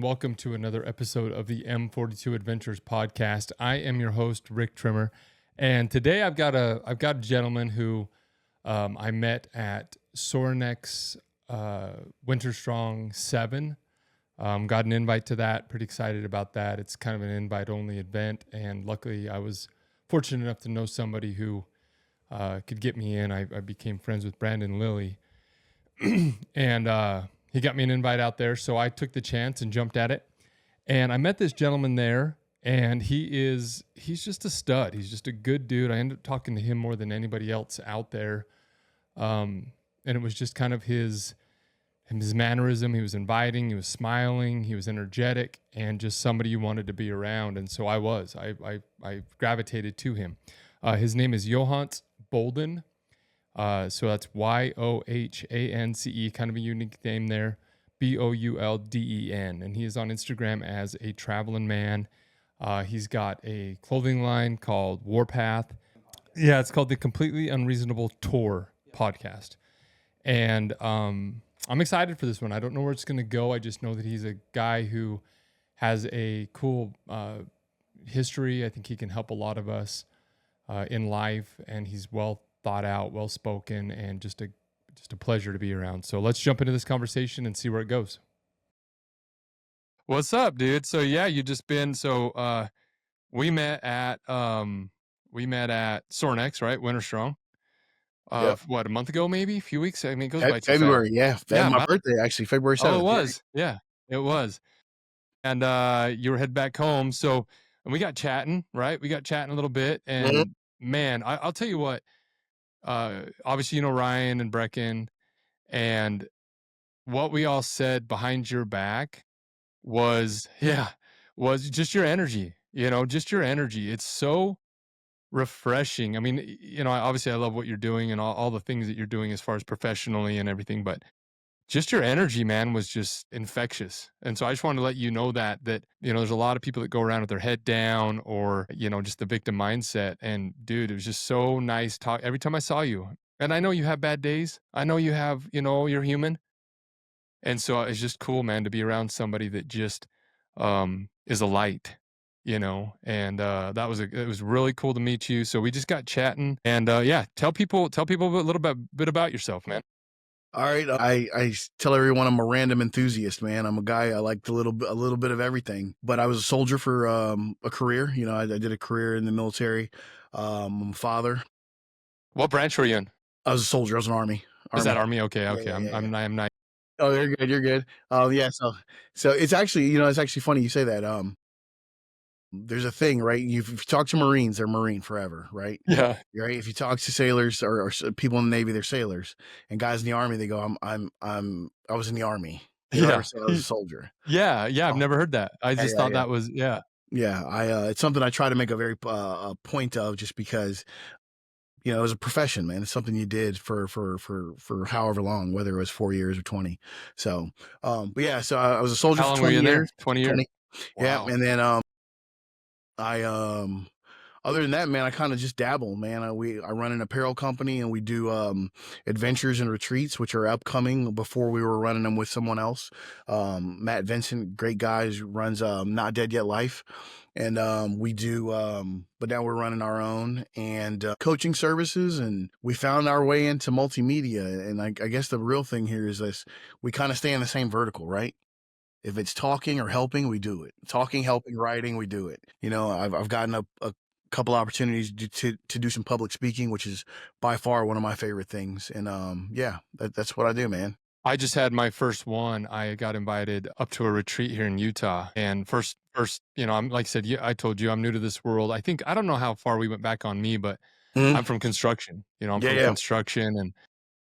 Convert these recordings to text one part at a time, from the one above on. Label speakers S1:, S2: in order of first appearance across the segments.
S1: welcome to another episode of the M42 Adventures podcast. I am your host, Rick Trimmer, and today I've got a gentleman who I met at Sorinex Winter Strong 7. Got an invite to that. Pretty excited about that. It's kind of an invite-only event, and luckily I was fortunate enough to know somebody who could get me in. I became friends with Brandon Lilly, and he got me an invite out there, so I took the chance and jumped at it. And I met this gentleman there, and he's just a stud. He's just a good dude. I ended up talking to him more than anybody else out there. And it was just kind of his mannerism. He was inviting, he was smiling, he was energetic, and just somebody you wanted to be around. And so I gravitated to him. His name is Yohance Boulden. So that's Yohance, kind of a unique name there, Boulden. And he is on Instagram as a traveling man. He's got a clothing line called Warpath. Yeah, it's called the Completely Unreasonable Tour podcast. And I'm excited for this one. I don't know where it's going to go. I just know that he's a guy who has a cool history. I think he can help a lot of us in life, and he's well thought out, well spoken, and just a pleasure to be around. So let's jump into this conversation and see where it goes. What's up, dude? So yeah, we met at Sorinex, right? Winter Strong.
S2: Yep.
S1: What, a month ago, maybe a few weeks? I mean, it goes by too
S2: February,
S1: fast.
S2: yeah. My birthday, actually, February 7th.
S1: Oh, it was. Yeah, it was. And you were headed back home. And we got chatting, right? We got chatting a little bit, and man, I'll tell you what. Obviously, you know Ryan and Brecken, and what we all said behind your back was just your energy. Just your energy. It's so refreshing. I mean, obviously I love what you're doing and all the things that you're doing as far as professionally and everything, but just your energy, man, was just infectious. And so I just wanted to let you know that there's a lot of people that go around with their head down or, just the victim mindset. And dude, it was just so nice talk every time I saw you. And I know you have bad days. I know you have, you're human. And so it's just cool, man, to be around somebody that just is a light, and it was really cool to meet you. So we just got chatting, and tell people a little bit about yourself, man.
S2: All right, I tell everyone I'm a random enthusiast, man. I'm a guy, I like a little bit of everything. But I was a soldier for a career. I did a career in the military. I'm a father.
S1: What branch were you in?
S2: I was a soldier. I was an Army.
S1: Is that Army? Okay.
S2: Yeah.
S1: I'm not.
S2: Oh, you're good. Yeah. So it's actually, it's actually funny you say that. There's a thing, right? If you talk to Marines, they're Marine forever, right?
S1: Yeah.
S2: Right. If you talk to sailors or people in the Navy, they're sailors, and guys in the Army, they go, I was in the Army. They don't ever say I was a soldier.
S1: Yeah. I've never heard that. I just thought that was, yeah.
S2: Yeah. It's something I try to make a very point of, just because, it was a profession, man. It's something you did for however long, whether it was 4 years or 20. So, but yeah, so I was a soldier
S1: How long
S2: for 20
S1: were you
S2: years.
S1: There? 20 years.
S2: 20.
S1: Wow.
S2: Yeah. And then, other than that, man, I kind of just dabble, man. I run an apparel company, and we do adventures and retreats, which are upcoming. Before, we were running them with someone else. Matt Vincent, great guy, runs Not Dead Yet Life. And we do, but now we're running our own and coaching services, and we found our way into multimedia. And I guess the real thing here is this: we kind of stay in the same vertical, right? If it's talking or helping, we do it. Talking, helping, writing, we do it. I've gotten a couple opportunities to do some public speaking, which is by far one of my favorite things. And that's what I do, man.
S1: I just had my first one. I got invited up to a retreat here in Utah, and first, I'm, like I said, I told you I'm new to this world. I don't know how far we went back on me, but I'm from construction. I'm from construction,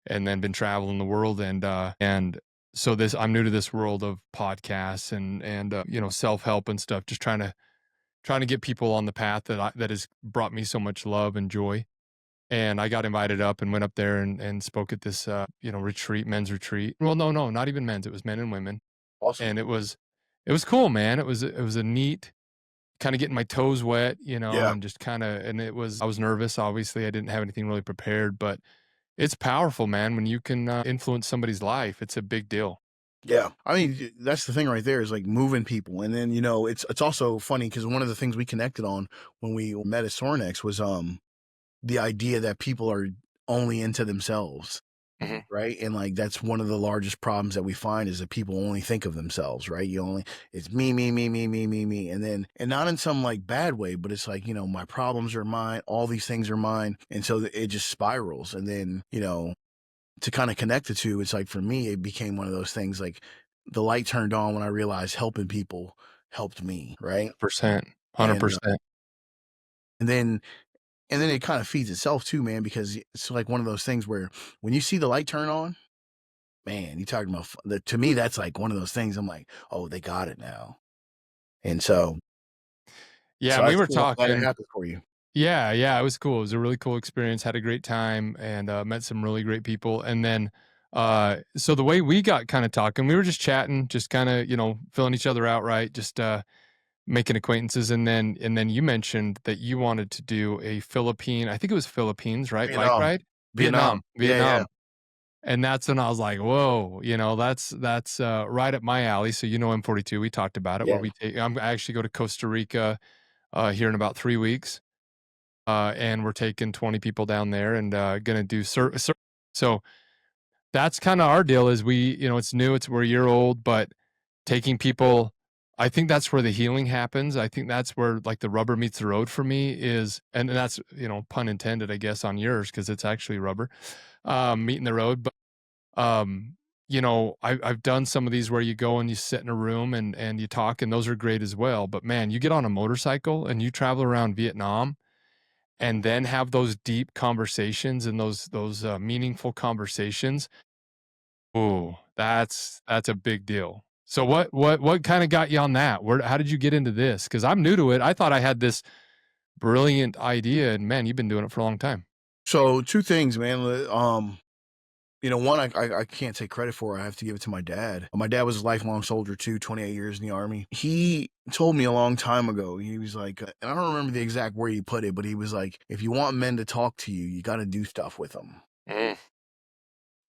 S1: and then been traveling the world, and so I'm new to this world of podcasts and self-help and stuff, just trying to get people on the path that has brought me so much love and joy. And I got invited up and went up there and spoke at this retreat, men's retreat. Well, no, not even men's, it was men and women.
S2: Awesome.
S1: And it was cool, man. It was a neat kind of getting my toes wet, and just I was nervous, obviously. I didn't have anything really prepared, but it's powerful, man. When you can influence somebody's life, it's a big deal.
S2: Yeah. I mean, that's the thing right there is like moving people. And then, it's also funny because one of the things we connected on when we met at Sornex was the idea that people are only into themselves.
S1: Mhm.
S2: Right. And like that's one of the largest problems that we find is that people only think of themselves, right? It's me, me, me, me, me, me, me. And not in some like bad way, but it's like, my problems are mine, all these things are mine. And so it just spirals. And then, to kind of connect the two, it's like for me, it became one of those things like the light turned on when I realized helping people helped me, right?
S1: 100%.
S2: And
S1: 100%.
S2: and then and then it kind of feeds itself too, man, because it's like one of those things where when you see the light turn on, man, you talking about to me that's like one of those things. I'm like, oh, they got it now, and
S1: Yeah,
S2: so
S1: and we
S2: that's
S1: were
S2: cool. I'm glad it
S1: talking.
S2: happened for you.
S1: Yeah, it was cool. It was a really cool experience. Had a great time and met some really great people. And then, so the way we got kind of talking, we were just chatting, just kind of filling each other out, right? Just making acquaintances. And then you mentioned that you wanted to do a Philippine, I think it was Philippines, right? Bike
S2: Vietnam,
S1: ride,
S2: Vietnam, yeah, yeah,
S1: Vietnam. And that's when I was like, whoa, that's right up my alley. So M42, we talked about it, where
S2: yeah.
S1: I actually go to Costa Rica here in about 3 weeks. And we're taking 20 people down there and gonna do so that's kind of our deal is it's new, we're a year old, but taking people, I think that's where the healing happens. I think that's where like the rubber meets the road for me is, and that's, pun intended, I guess, on yours, because it's actually rubber meeting the road. But I've done some of these where you go and you sit in a room and you talk, and those are great as well. But man, you get on a motorcycle and you travel around Vietnam and then have those deep conversations and those meaningful conversations. Ooh, that's a big deal. So what kind of got you on that? How did you get into this? Because I'm new to it. I thought I had this brilliant idea, and man, you've been doing it for a long time.
S2: So two things, man. One I can't take credit for. I have to give it to my dad. My dad was a lifelong soldier too, 28 years in the Army. He told me a long time ago, he was like, and I don't remember the exact word he put it, but he was like, if you want men to talk to you, you got to do stuff with them.
S1: Mm,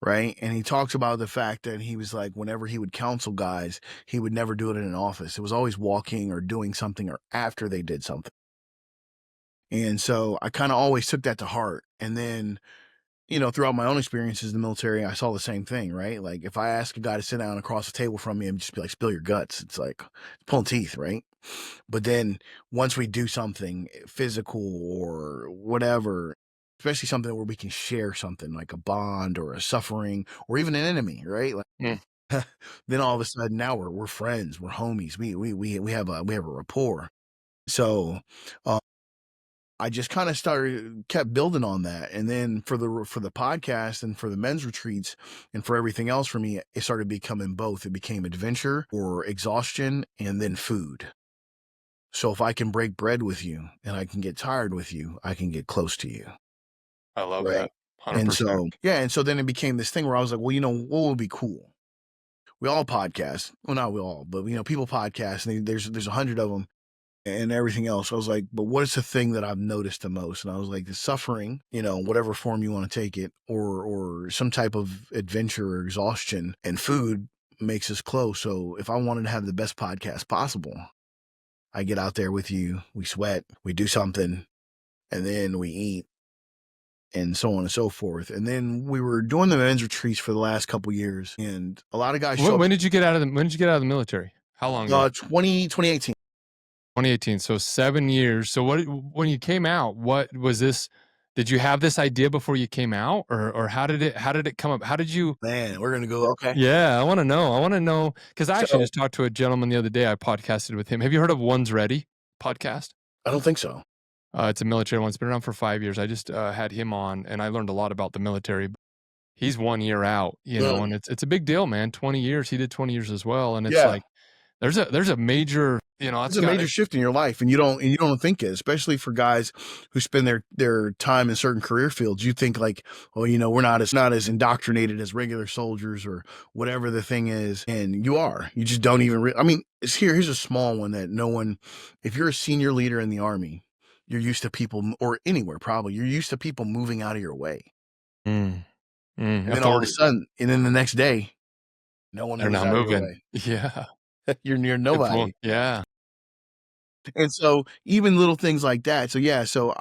S2: Right. And he talks about the fact that he was like, whenever he would counsel guys, he would never do it in an office. It was always walking or doing something or after they did something. And so I kind of always took that to heart. And then throughout my own experiences in the military, I saw the same thing, right? Like if I ask a guy to sit down across the table from me and just be like, spill your guts, it's like pulling teeth, right? But then once we do something physical or whatever, especially something where we can share something like a bond or a suffering or even an enemy, right?
S1: mm.
S2: Like, then all of a sudden now we're friends, we're homies, we have a rapport. So I just kind of kept building on that. And then for the podcast and for the men's retreats and for everything else for me, it started becoming both. It became adventure or exhaustion and then food. So if I can break bread with you and I can get tired with you, I can get close to you.
S1: I love
S2: Right.
S1: that.
S2: And
S1: 100%.
S2: so, yeah. And so then it became this thing where I was like, well, what would be cool? We all podcast. Well, not we all, but people podcast and there's 100 of them and everything else. I was like, but what is the thing that I've noticed the most? And I was like, the suffering, whatever form you want to take it, or some type of adventure or exhaustion, and food makes us close. So if I wanted to have the best podcast possible, I get out there with you, we sweat, we do something, and then we eat, and so on and so forth. And then we were doing the men's retreats for the last couple years, and a lot of guys show up.
S1: When did you get out of the military? How long ago?
S2: 2018.
S1: 2018. So 7 years. So when you came out, what was this? Did you have this idea before you came out, or how did it come up? How did you?
S2: Man, we're gonna go. Okay.
S1: Yeah, I want to know. I want to know because I actually
S2: So
S1: just talked to a gentleman the other day. I podcasted with him. Have you heard of One's Ready podcast?
S2: I don't think so.
S1: It's a military one. It's been around for 5 years. I just had him on, and I learned a lot about the military. He's 1 year out,
S2: Mm.
S1: and it's a big deal, man. 20 years. He did 20 years as well, and it's
S2: Yeah.
S1: like there's a major,
S2: It's
S1: that's
S2: a
S1: got
S2: major
S1: it.
S2: shift in your life, and you don't think it, especially for guys who spend their time in certain career fields. You think like, well, we're not as indoctrinated as regular soldiers or whatever the thing is, and you are. You just don't even. I mean, here's a small one that no one. If you're a senior leader in the Army, you're used to people, or anywhere probably, you're used to people moving out of your way, and then all of a
S1: Authority.
S2: sudden, and then the next day. No one
S1: They're
S2: moves
S1: not
S2: out of your
S1: moving.
S2: way.
S1: Yeah.
S2: You're near
S1: Good point.
S2: nobody.
S1: Yeah.
S2: And so even little things like that. So yeah, so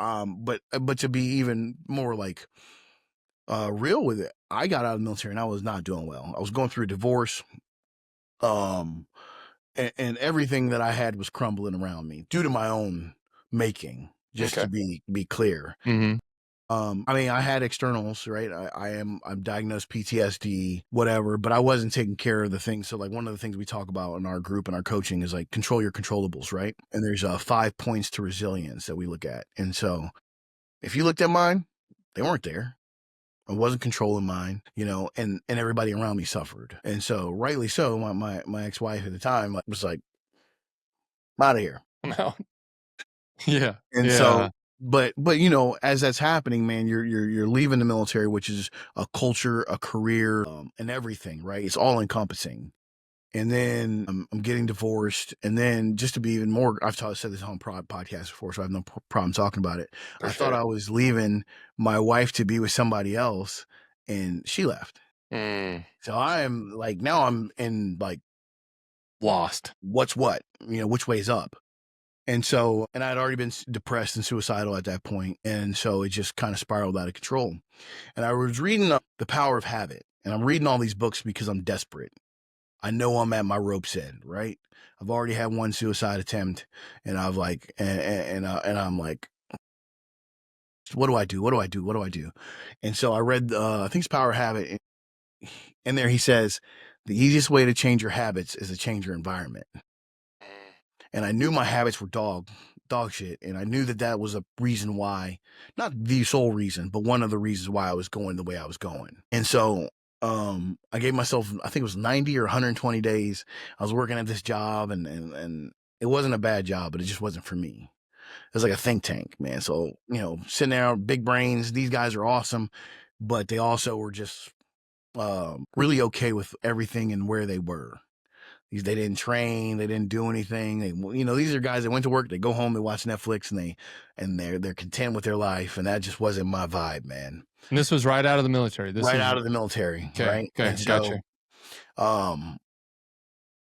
S2: but to be even more like real with it, I got out of the military and I was not doing well. I was going through a divorce. Um and everything that I had was crumbling around me due to my own making, just
S1: Okay.
S2: to be clear.
S1: Mm-hmm.
S2: I mean, I had externals, right? I'm diagnosed PTSD, whatever, but I wasn't taking care of the things. So like one of the things we talk about in our group and our coaching is like control your controllables, right? And there's 5 points to resilience that we look at. And so if you looked at mine, they weren't there. I wasn't controlling mine, and everybody around me suffered. And so rightly so, my ex-wife at the time was like, I'm out of here.
S1: I'm out. Yeah.
S2: And so,
S1: Yeah.
S2: but as that's happening, man, you're leaving the military, which is a culture, a career, and everything, right? It's all encompassing. And then I'm getting divorced, and then just to be even more, said this on podcast before, so I have no problem talking about it.
S1: For
S2: I thought
S1: sure.
S2: I was leaving my wife to be with somebody else, and she left.
S1: Mm.
S2: So I am like, now I'm in like,
S1: Lost.
S2: what's what, which way's up. And so, and I'd already been depressed and suicidal at that point. And so it just kind of spiraled out of control. And I was reading The Power of Habit, and I'm reading all these books because I'm desperate. I know I'm at my rope's end, right? I've already had one suicide attempt, and I've like, and I'm like, what do I do? What do I do? What do I do? And so I read, I think it's Power of Habit. In there, he says, the easiest way to change your habits is to change your environment. And I knew my habits were dog shit, and I knew that was a reason why, not the sole reason, but one of the reasons why I was going the way I was going. And so I gave myself, I think it was 90 or 120 days. I was working at this job, and it wasn't a bad job, but it just wasn't for me. It was like a think tank, man. So sitting there, big brains, these guys are awesome, but they also were just really okay with everything and where they were. They didn't train, they didn't do anything. These are guys that went to work, they go home, they watch Netflix, and they're content with their life, and that just wasn't my vibe, man.
S1: And this was right out of the military. This
S2: Right
S1: is
S2: out of the military,
S1: okay.
S2: right?
S1: Okay.
S2: And so,
S1: Gotcha.
S2: um,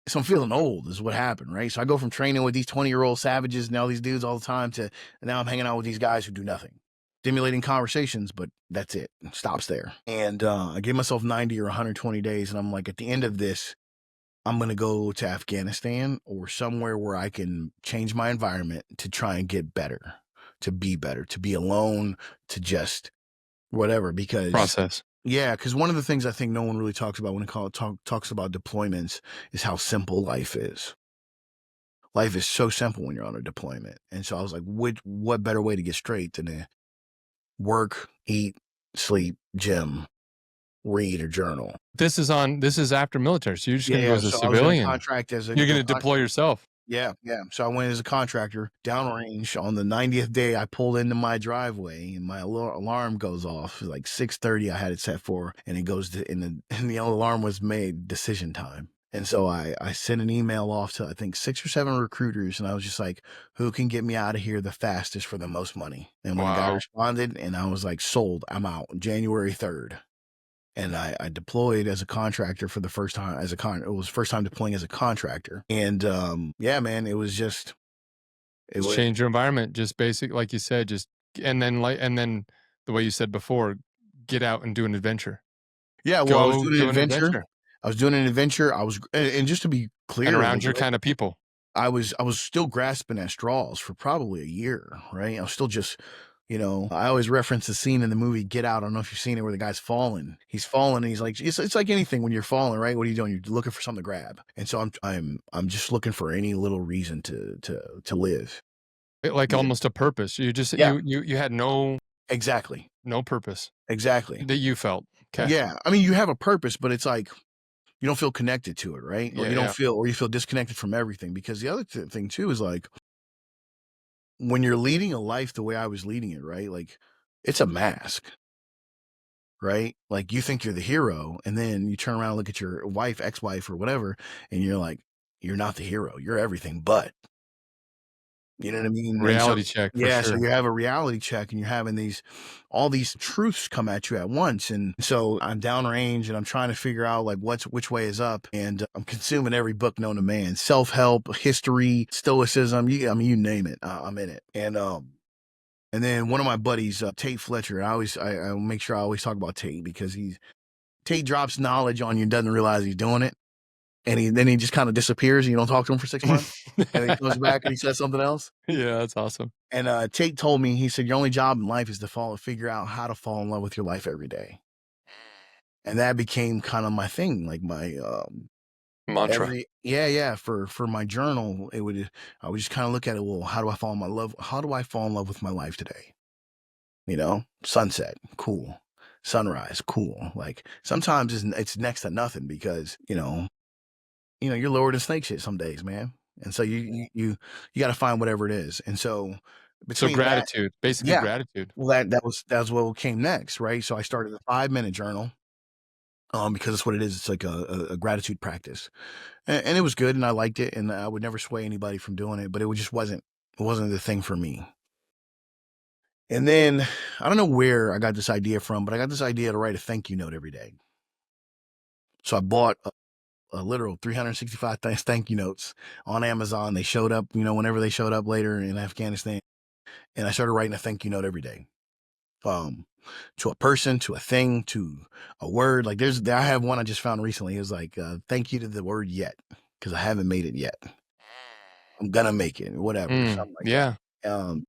S2: so I'm feeling old is what happened, right? So I go from training with these 20-year-old savages and all these dudes all the time to now I'm hanging out with these guys who do nothing. Stimulating conversations, but that's it. It stops there. And I gave myself 90 or 120 days, and I'm like, at the end of this, I'm going to go to Afghanistan or somewhere where I can change my environment to try and get better, to be alone, to just whatever. Because
S1: Process.
S2: yeah, because one of the things I think no one really talks about when it talks about deployments is how simple life is. Life is so simple when you're on a deployment. And so I was like, what better way to get straight than to work, eat, sleep, gym, read, or journal?
S1: This is after military. So you're just going to go
S2: Yeah,
S1: as a
S2: so I was in a
S1: civilian.
S2: contract as a
S1: You're going to deploy yourself.
S2: Yeah. So I went as a contractor downrange. On the 90th day, I pulled into my driveway, and my alarm goes off. Like 6:30, I had it set for, and it goes to, and the alarm was made decision time. And so I sent an email off to, I think, 6 or 7 recruiters, and I was just like, who can get me out of here the fastest for the most money? And when the guy
S1: Wow.
S2: responded, and I was like, sold, I'm out, January 3rd. And I deployed as a contractor for the first time it was first time deploying as a contractor. And yeah, man, it was just, it was,
S1: Change your environment. Just basic, like you said, and then the way you said before, get out and do an adventure.
S2: yeah, well, I was
S1: Go
S2: doing an
S1: do an
S2: adventure.
S1: adventure.
S2: And just to be
S1: And
S2: clear,
S1: around your kind of people.
S2: I was still grasping at straws for probably a year, right? I was still just, I always reference the scene in the movie Get Out. I don't know if you've seen it, where the guy's falling. He's falling, and he's like, it's like anything when you're falling, right? What are you doing? You're looking for something to grab. And so I'm just looking for any little reason to live.
S1: Like
S2: Yeah.
S1: almost a purpose. You just
S2: Yeah.
S1: you had no
S2: Exactly.
S1: purpose
S2: Exactly.
S1: that you felt. Okay.
S2: Yeah. I mean, you have a purpose, but it's like you don't feel connected to it, right? Or
S1: Yeah.
S2: you feel disconnected from everything. Because the other thing too is like, when you're leading a life the way I was leading it, right? Like, it's a mask, right? Like, you think you're the hero, and then you turn around and look at your wife, ex-wife, or whatever, and you're like, you're not the hero. You're everything but. You know what I mean? And so,
S1: Reality check for
S2: yeah, so
S1: sure.
S2: you have a reality check and you're having all these truths come at you at once. And so I'm downrange and I'm trying to figure out like which way is up. And I'm consuming every book known to man, self-help, history, stoicism. I mean, you name it. I'm in it. And then one of my buddies, Tate Fletcher, I make sure I always talk about Tate because Tate drops knowledge on you and doesn't realize he's doing it. And then he just kind of disappears and you don't talk to him for 6 months. And then he comes back and he says something else.
S1: Yeah, that's awesome.
S2: And Tate told me, he said, your only job in life is to figure out how to fall in love with your life every day. And that became kind of my thing, like my
S1: Mantra.
S2: for my journal. I would just kind of look at it. Well, how do I fall in love with my life today? You know, sunset, cool. Sunrise, cool. Like sometimes it's next to nothing because you're lower than snake shit some days, man. And so you got to find whatever it is. And so between that,
S1: Gratitude, basically
S2: yeah,
S1: gratitude.
S2: well, that's what came next, right? So I started a 5-minute journal, because that's what it is. It's like a gratitude practice, and it was good, and I liked it, and I would never sway anybody from doing it, but just wasn't the thing for me. And then I don't know where I got this idea from, but I got this idea to write a thank you note every day. So I bought a literal 365 thank you notes on Amazon. They showed up, whenever they showed up later in Afghanistan, and I started writing a thank you note every day. To a person, to a thing, to a word. Like I have one I just found recently. It was like, thank you to the word yet, because I haven't made it yet. I'm gonna make it, whatever, something like
S1: Yeah.
S2: that.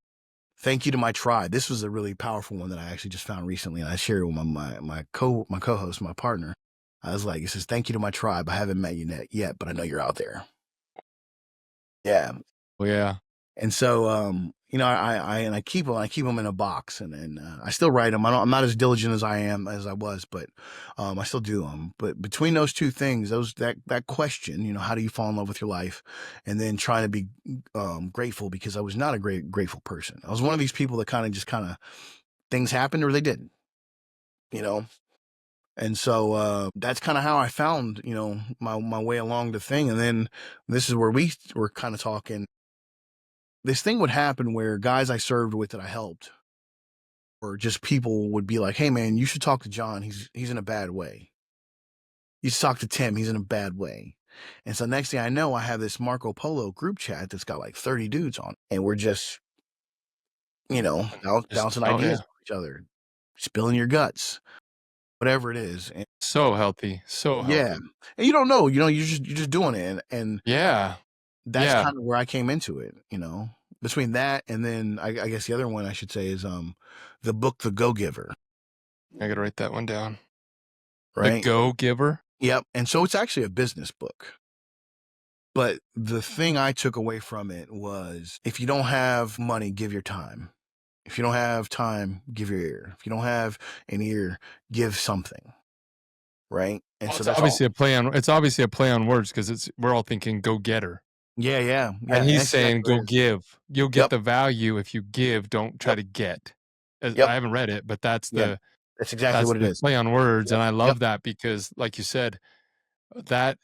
S2: Thank you to my tribe. This was a really powerful one that I actually just found recently, and I shared it with my co-host, my partner. I was like, it says, thank you to my tribe. I haven't met you yet, but I know you're out there. Yeah.
S1: Well, yeah.
S2: And so, I keep them in a box, and then I still write them. I'm not as diligent as I was, but I still do them. But between those two things, that question, how do you fall in love with your life, and then trying to be grateful, because I was not a grateful person. I was one of these people that kind of things happened or they didn't, And so that's kind of how I found, my way along the thing. And then this is where we were kind of talking. This thing would happen where guys I served with that I helped, or just people would be like, hey man, you should talk to John. He's in a bad way. You should talk to Tim. He's in a bad way. And so next thing I know, I have this Marco Polo group chat that's got like 30 dudes on it. And we're just, bouncing ideas off each other, spilling your guts, whatever it is. And
S1: So healthy. So
S2: yeah.
S1: healthy.
S2: And you don't know, you're just doing it. And
S1: Yeah.
S2: that's
S1: Yeah.
S2: kind of where I came into it, between that. And then I guess the other one I should say is the book The Go-Giver.
S1: I gotta write that one down.
S2: Right?
S1: The Go-Giver.
S2: Yep. And so it's actually a business book. But the thing I took away from it was, if you don't have money, give your time. If you don't have time, give your ear. If you don't have an ear, give something. Right? And
S1: Well,
S2: so
S1: it's
S2: that's
S1: obviously a play on words, because we're all thinking go getter.
S2: Yeah.
S1: And he's
S2: That's exactly
S1: saying
S2: what it
S1: go
S2: is.
S1: give. You'll get
S2: Yep.
S1: the value if you give, don't try
S2: Yep.
S1: to get. I
S2: Yep.
S1: haven't read it, but that's
S2: Yeah. That's exactly what it
S1: the
S2: is.
S1: play on words.
S2: Yep.
S1: And I love
S2: Yep.
S1: that, because like you said, that,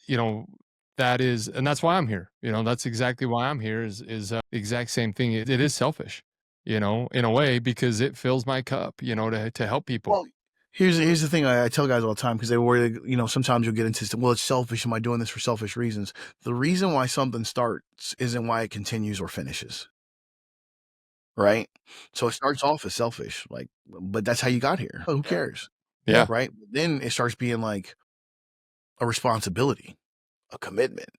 S1: that is, and that's why I'm here. That's exactly why I'm here, is the exact same thing. It is selfish, in a way, because it fills my cup, to help people.
S2: Well, here's the thing I tell guys all the time, because they worry, sometimes you'll get into, well, it's selfish. Am I doing this for selfish reasons? The reason why something starts isn't why it continues or finishes. Right? So it starts off as selfish, like, but that's how you got here. Who cares?
S1: Yeah.
S2: Right? Then it starts being like a responsibility, a commitment.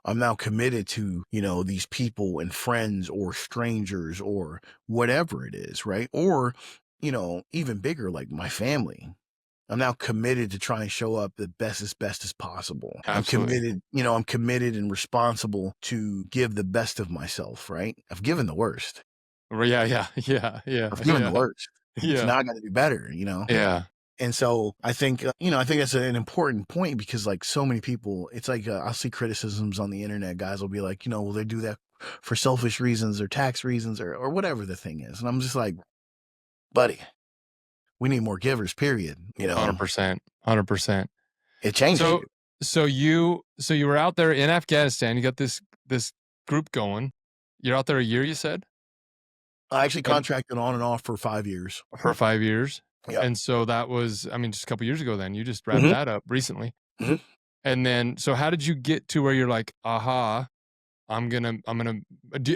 S2: I'm now committed to, these people and friends or strangers or whatever it is, right? Or, even bigger, like my family. I'm now committed to try and show up the best as possible.
S1: Absolutely.
S2: I'm committed and responsible to give the best of myself, right? I've given the worst.
S1: Yeah.
S2: I've given the worst. So
S1: Yeah.
S2: now I got to do better,
S1: Yeah.
S2: And so I think, I think that's an important point, because like so many people, it's like, I'll see criticisms on the internet. Guys will be like, well, they do that for selfish reasons or tax reasons or whatever the thing is. And I'm just like, buddy, we need more givers, period.
S1: 100%. 100%.
S2: It changes you.
S1: So you were out there in Afghanistan, you got this group going. You're out there a year, you said?
S2: I actually
S1: And
S2: contracted on and off for 5 years.
S1: for 5 years?
S2: Yep.
S1: And so that was, I mean, just a couple years ago then. You just wrapped
S2: Mhm,
S1: that up recently.
S2: mhm.
S1: And then so how did you get to where you're like, "Aha, I'm gonna" I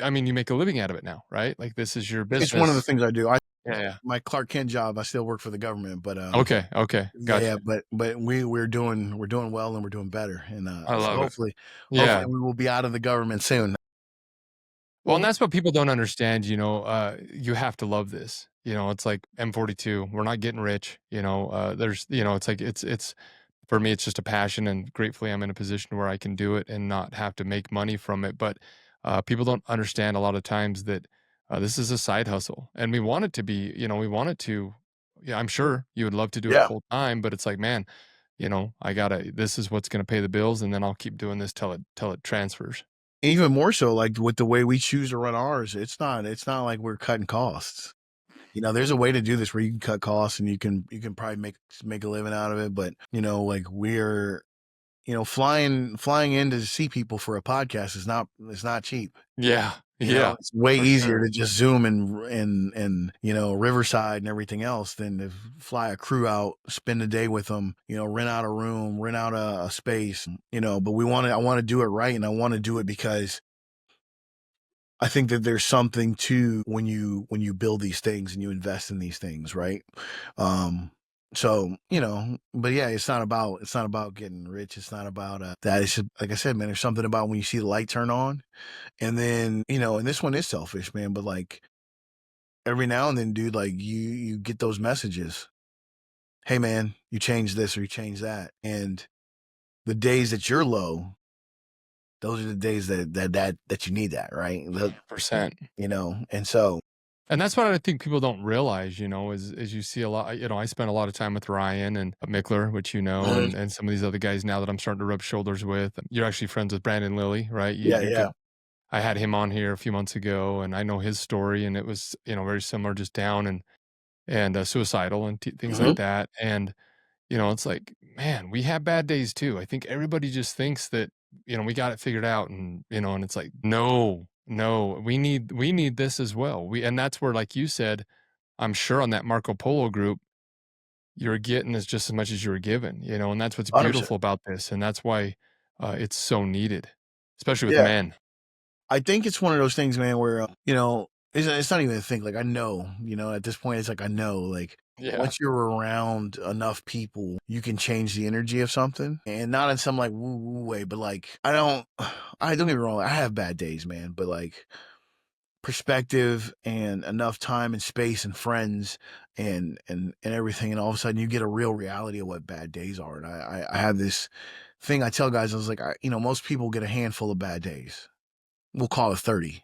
S1: mean, you make a living out of it now, right? Like, this is your
S2: It's one of the
S1: business.
S2: things I do.
S1: Yeah, yeah.
S2: My Clark Kent job, I still work for the government, but,
S1: Okay, okay,
S2: yeah,
S1: gotcha.
S2: but we're doing well and we're doing better, and,
S1: I
S2: so
S1: love it.
S2: hopefully
S1: Yeah.
S2: we will be out of the government soon.
S1: Well, and that's what people don't understand, you have to love this. It's like M42, we're not getting rich, there's it's like it's for me, it's just a passion, and gratefully I'm in a position where I can do it and not have to make money from it. But people don't understand a lot of times that this is a side hustle, and we want it to be. We want it to. Yeah, I'm sure you would love to do it
S2: Yeah.
S1: full time, but it's like, man, I gotta. This is what's going to pay the bills, and then I'll keep doing this till it transfers.
S2: Even more so, like, with the way we choose to run ours, it's not like we're cutting costs. There's a way to do this where you can cut costs and you can probably make a living out of it, but, like, we're flying in to see people for a podcast is not cheap.
S1: Yeah, yeah,
S2: It's way
S1: for
S2: easier
S1: sure.
S2: to just Zoom and Riverside and everything else than to fly a crew out, spend a day with them, rent out a room, rent out a space, but I want to do it right. And I want to do it because I think that there's something to when you build these things and you invest in these things, right? Um, so, but yeah, it's not about getting rich. It's not about that. It's just, like I said, man, there's something about when you see the light turn on, and then, and this one is selfish, man, but like every now and then, dude, like you get those messages. Hey man, you change this or you change that. And the days that you're low, those are the days that you need that, right?
S1: 100%.
S2: And so
S1: And that's what I think people don't realize, is you see a lot. I spent a lot of time with Ryan and Mickler, which
S2: mhm,
S1: and some of these other guys now that I'm starting to rub shoulders with. You're actually friends with Brandon Lilly, right?
S2: yeah,
S1: You
S2: yeah.
S1: could. I had him on here a few months ago, and I know his story, and it was very similar, just down and suicidal and things like
S2: Mhm.
S1: that. And it's like, man, we have bad days too. I think everybody just thinks that, we got it figured out, and it's like, no, no, we need this as well. And that's where, like you said, I'm sure on that Marco Polo group, you're getting as just as much as you were given, and that's what's
S2: 100%.
S1: beautiful about this. And that's why it's so needed, especially with
S2: Yeah.
S1: men.
S2: I think it's one of those things, man, where, it's not even a thing. Like, I know, at this point, it's like, I know, like,
S1: Yeah.
S2: once you're around enough people, you can change the energy of something, and not in some like woo woo way, but like, I don't get me wrong. I have bad days, man, but like perspective and enough time and space and friends and everything. And all of a sudden you get a real reality of what bad days are. And I have this thing I tell guys, I was like, most people get a handful of bad days. We'll call it 30.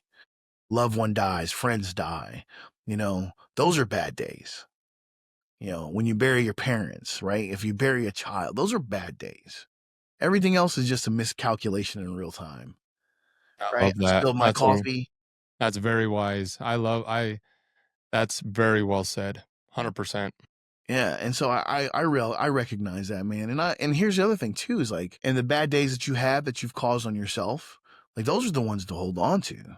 S2: Loved one dies, friends die. Those are bad days. When you bury your parents, right? If you bury a child, those are bad days. Everything else is just a miscalculation in real time,
S1: I
S2: right?
S1: love
S2: I
S1: that.
S2: spilled my coffee.
S1: That's very wise. That's very well said. 100%.
S2: Yeah, and so I recognize that, man, and here's the other thing too is like, and the bad days that you have that you've caused on yourself, like those are the ones to hold on to.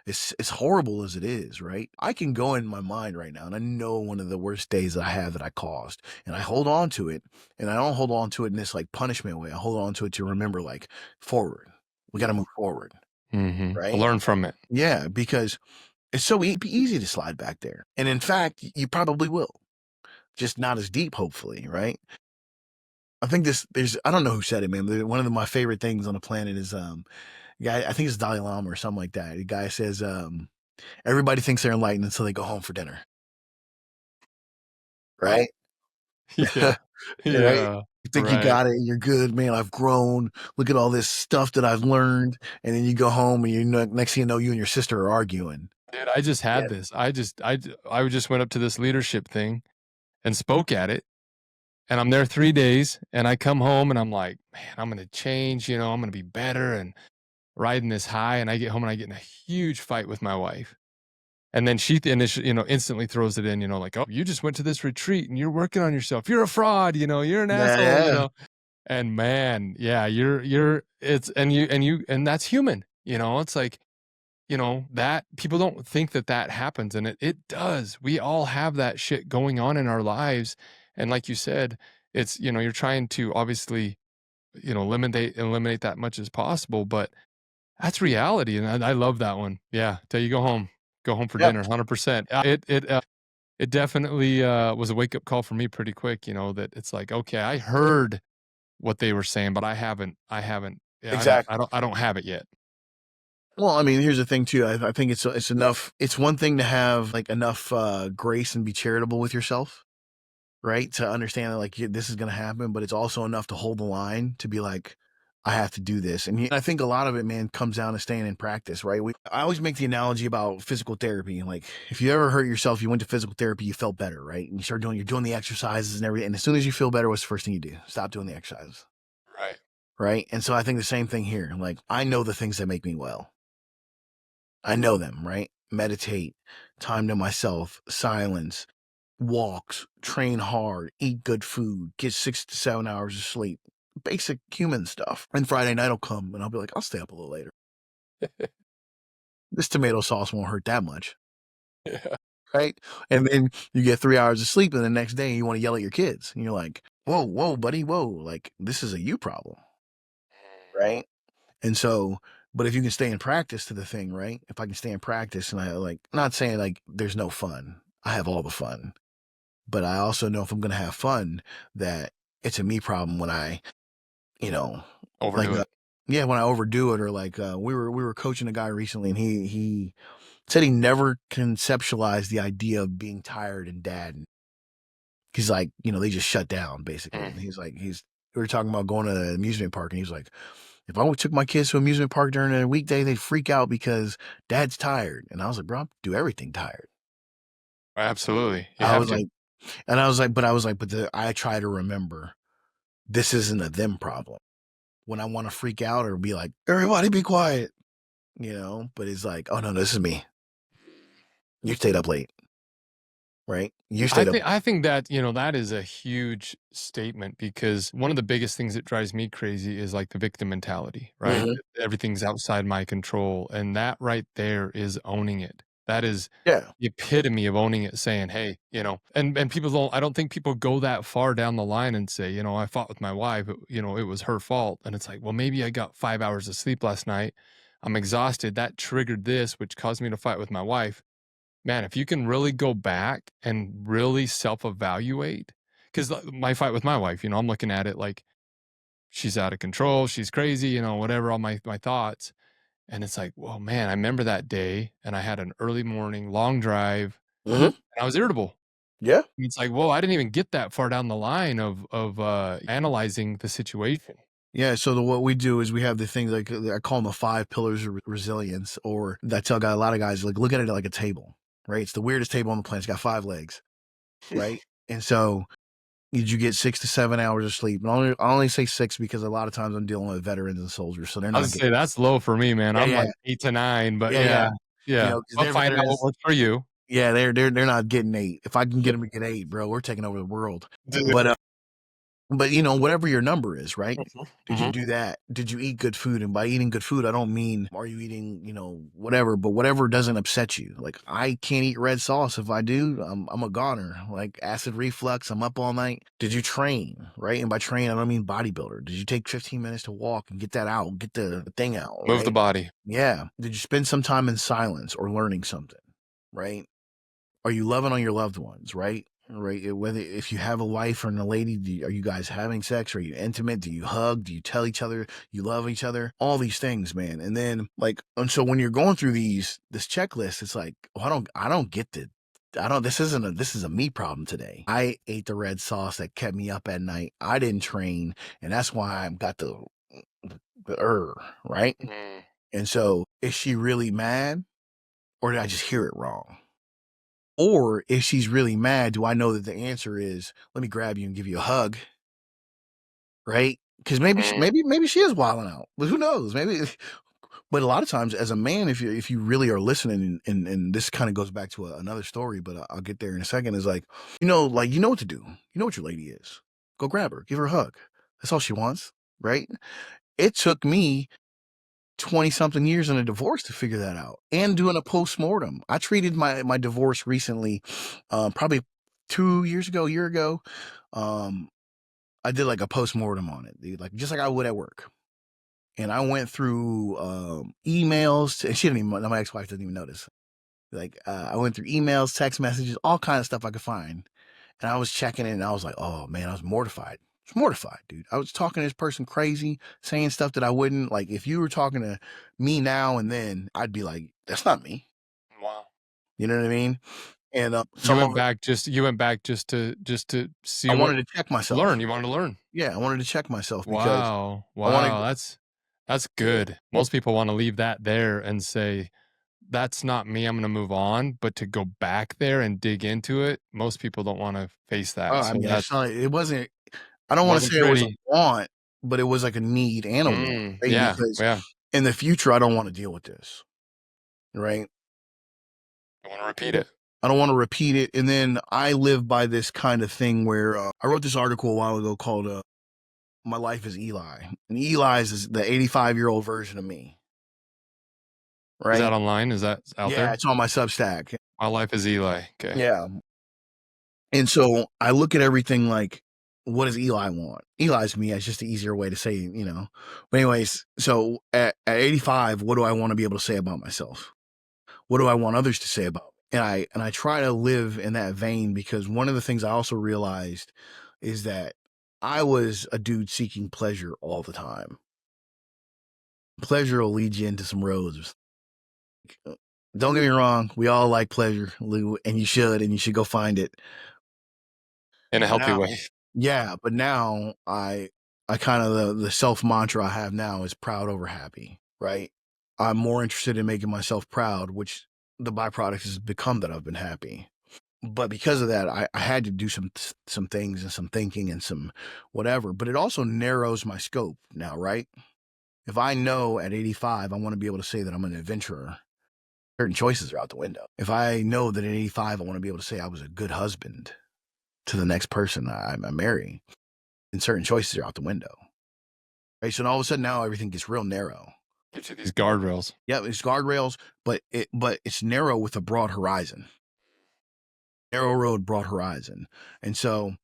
S2: It's horrible as it is, right? I can go in my mind right now, and I know one of the worst days that I have that I caused, and I hold on to it, and I don't hold on to it in this like punishment way. I hold on to it to remember, like, forward. We got to move forward, right?
S1: Learn from it.
S2: Yeah, because it's so easy to slide back there, and in fact, you probably will, just not as deep, hopefully, right? I think there's I don't know who said it, man. One of my favorite things on the planet is guy, I think it's Dalai Lama or something like that. The guy says everybody thinks they're enlightened until they go home for dinner, right?
S1: Yeah.
S2: Right?
S1: Yeah.
S2: You think you
S1: Right.
S2: got it, you're good, man. I've grown. Look at all this stuff that I've learned, and then you go home, and next thing you know, you and your sister are arguing.
S1: Dude, I just
S2: Yeah,
S1: had this. I just went up to this leadership thing and spoke at it, and I'm there 3 days, and I come home and I'm like, "Man, I'm gonna change, I'm gonna be better," and riding this high, and I get home and I get in a huge fight with my wife. And then she instantly throws it in, like, "Oh, you just went to this retreat and you're working on yourself. You're a fraud, you're an
S2: yeah,
S1: asshole,"
S2: yeah.
S1: And man, yeah, you're it's and you and that's human, It's like that people don't think that that happens, and it does. We all have that shit going on in our lives. And like you said, it's, you're trying to obviously, eliminate that much as possible, but that's reality. And I love that one. Yeah. Till you go home for
S2: Yep.
S1: dinner, 100%. It definitely was a wake up call for me pretty quick, that it's like, okay, I heard what they were saying, but yeah,
S2: Exactly.
S1: I don't have it yet.
S2: Well, I mean, here's the thing too. I think it's enough. It's one thing to have like enough grace and be charitable with yourself, right? To understand that like this is gonna happen, but it's also enough to hold the line to be like, I have to do this. And I think a lot of it, man, comes down to staying in practice, right? I always make the analogy about physical therapy. Like if you ever hurt yourself, you went to physical therapy, you felt better, right? And you're doing the exercises and everything. And as soon as you feel better, what's the first thing you do? Stop doing the exercises,
S1: Right.
S2: right? And so I think the same thing here. Like I know the things that make me well. I know them, right? Meditate, time to myself, silence, walks, train hard, eat good food, get 6 to 7 hours of sleep. Basic human stuff. And Friday night will come and I'll be like, I'll stay up a little later. This tomato sauce won't hurt that much.
S1: Yeah.
S2: Right. And then you get 3 hours of sleep and the next day you want to yell at your kids. And you're like, whoa, buddy, whoa. Like this is a you problem. Right. And so, but if you can stay in practice to the thing, right? If I can stay in practice and I like, not saying like there's no fun. I have all the fun. But I also know if I'm going to have fun, that it's a me problem when I, you know, like,
S1: Overdo it.
S2: yeah, when I overdo it, or like, we were coaching a guy recently and he said he never conceptualized the idea of being tired and dad. And he's like, they just shut down basically.
S1: Mm.
S2: And we were talking about going to an amusement park and he's like, if I took my kids to an amusement park during a weekday, they'd freak out because dad's tired. And I was like, bro, I do everything tired.
S1: Absolutely. You
S2: I
S1: have
S2: was
S1: to.
S2: like, I try to remember this isn't a them problem. When I want to freak out or be like, everybody be quiet, but it's like, oh no, this is me. You stayed up late, right? You
S1: I
S2: stayed up.
S1: think I think that, that is a huge statement because one of the biggest things that drives me crazy is like the victim mentality, right?
S2: Mhm.
S1: Everything's outside my control. And that right there is owning it. That is
S2: Yeah.
S1: the epitome of owning it, saying, hey, and people don't, I don't think people go that far down the line and say, I fought with my wife, it was her fault. And it's like, well, maybe I got 5 hours of sleep last night. I'm exhausted. That triggered this, which caused me to fight with my wife. Man, if you can really go back and really self-evaluate, because my fight with my wife, I'm looking at it like she's out of control, she's crazy, whatever, all my thoughts. And it's like, well, man, I remember that day and I had an early morning, long drive,
S2: Mhm.
S1: and I was irritable.
S2: Yeah.
S1: And it's like, whoa, I didn't even get that far down the line of analyzing the situation.
S2: Yeah. So what we do is we have the things like I call them the 5 pillars of resilience, or I tell a lot of guys like look at it like a table, right? It's the weirdest table on the planet. It's got 5 legs, right? And so did you get 6 to 7 hours of sleep? And I only say 6 because a lot of times I'm dealing with veterans and soldiers, so they're
S1: I
S2: not
S1: would
S2: getting.
S1: say that's low for me, man.
S2: Yeah,
S1: I'm
S2: yeah,
S1: like 8 to 9, but
S2: yeah, yeah.
S1: yeah, yeah.
S2: Because
S1: I'll
S2: they're
S1: find out what
S2: veterans.
S1: works for you.
S2: Yeah, they're not getting 8. If I can get them to get 8, bro, we're taking over the world.
S1: Dude.
S2: But whatever your number is, right? Did you
S1: Mhm.
S2: do that? Did you eat good food? And by eating good food, I don't mean are you eating, whatever, but whatever doesn't upset you. Like I can't eat red sauce. If I do, I'm a goner. Like acid reflux, I'm up all night. Did you train, right? And by train, I don't mean bodybuilder. Did you take 15 minutes to walk and get that out, get the thing out,
S1: Move the
S2: right?
S1: body.
S2: Yeah. Did you spend some time in silence or learning something, right? Are you loving on your loved ones, right? Right. Whether if you have a wife or a lady, are you guys having sex? Are you intimate? Do you hug? Do you tell each other you love each other? All these things, man. And then and so when you're going through this checklist, it's like, oh, I don't get the, I don't. This is a me problem today. I ate the red sauce that kept me up at night. I didn't train, and that's why I've got the right.
S1: Mm.
S2: And so, is she really mad, or did I just hear it wrong? Or if she's really mad, do I know that the answer is, let me grab you and give you a hug, right? Because
S1: Mm.
S2: maybe she is wilding out, but who knows? Maybe. But a lot of times, as a man, if you really are listening, and this kind of goes back to another story, but I'll get there in a second. Is like, you know what to do. You know what your lady is. Go grab her, give her a hug. That's all she wants, right? It took me 20 something years in a divorce to figure that out, and doing a post-mortem. I treated my divorce recently, probably 2 years ago, a year ago. I did like a post-mortem on it, dude, like just like I would at work. And I went through emails, and she didn't even, my ex-wife doesn't even notice. Like I went through emails, text messages, all kind of stuff I could find. And I was checking it, and I was like, oh man, I was mortified. I was mortified, dude. I was talking to this person crazy, saying stuff that I wouldn't. Like, if you were talking to me now and then, I'd be like, that's not me.
S1: Wow.
S2: You know what I mean? And
S1: You
S2: some of
S1: went
S2: it,
S1: back just to see
S2: I
S1: what
S2: wanted to check myself.
S1: learn. You wanted to learn.
S2: Yeah, I wanted to check myself because
S1: Wow.
S2: I wanted,
S1: Wow. That's good. Most people want to leave that there and say, that's not me. I'm going to move on. But to go back there and dig into it, most people don't want to face that.
S2: I
S1: So
S2: mean,
S1: that
S2: it wasn't, I don't want to
S1: wasn't
S2: say it was a
S1: pretty.
S2: want, but it was like a need and a want, right?
S1: Yeah.
S2: Because
S1: Yeah.
S2: in the future, I don't want to deal with this, right?
S1: I want to repeat it.
S2: I don't want to repeat it. And then I live by this kind of thing where I wrote this article a while ago called My Life is Eli. And Eli is the 85-year-old version of me,
S1: Is that
S2: right?
S1: online? Is that out
S2: Yeah,
S1: there?
S2: it's on my Substack.
S1: My life is Eli. Okay.
S2: Yeah. And so I look at everything like, what does Eli want? Eli's me. It's just an easier way to say, you know. But anyways, so at 85, what do I want to be able to say about myself? What do I want others to say about me? And I try to live in that vein, because one of the things I also realized is that I was a dude seeking pleasure all the time. Pleasure will lead you into some roads. Don't get me wrong, we all like pleasure, and you should go find it.
S1: In a healthy
S2: Now,
S1: way.
S2: yeah, but now I kind of, the self mantra I have now is proud over happy, right? I'm more interested in making myself proud, which the byproduct has become that I've been happy. But because of that, I had to do some things and some thinking and some whatever. But it also narrows my scope now, right? If I know at 85 I want to be able to say that I'm an adventurer, certain choices are out the window. If I know that at 85 I want to be able to say I was a good husband to the next person I marry, and certain choices are out the window. Right? So all of a sudden now everything gets real narrow.
S1: Get you these guardrails.
S2: Yeah, it's guardrails, but it's narrow with a broad horizon. Narrow road, broad horizon. And so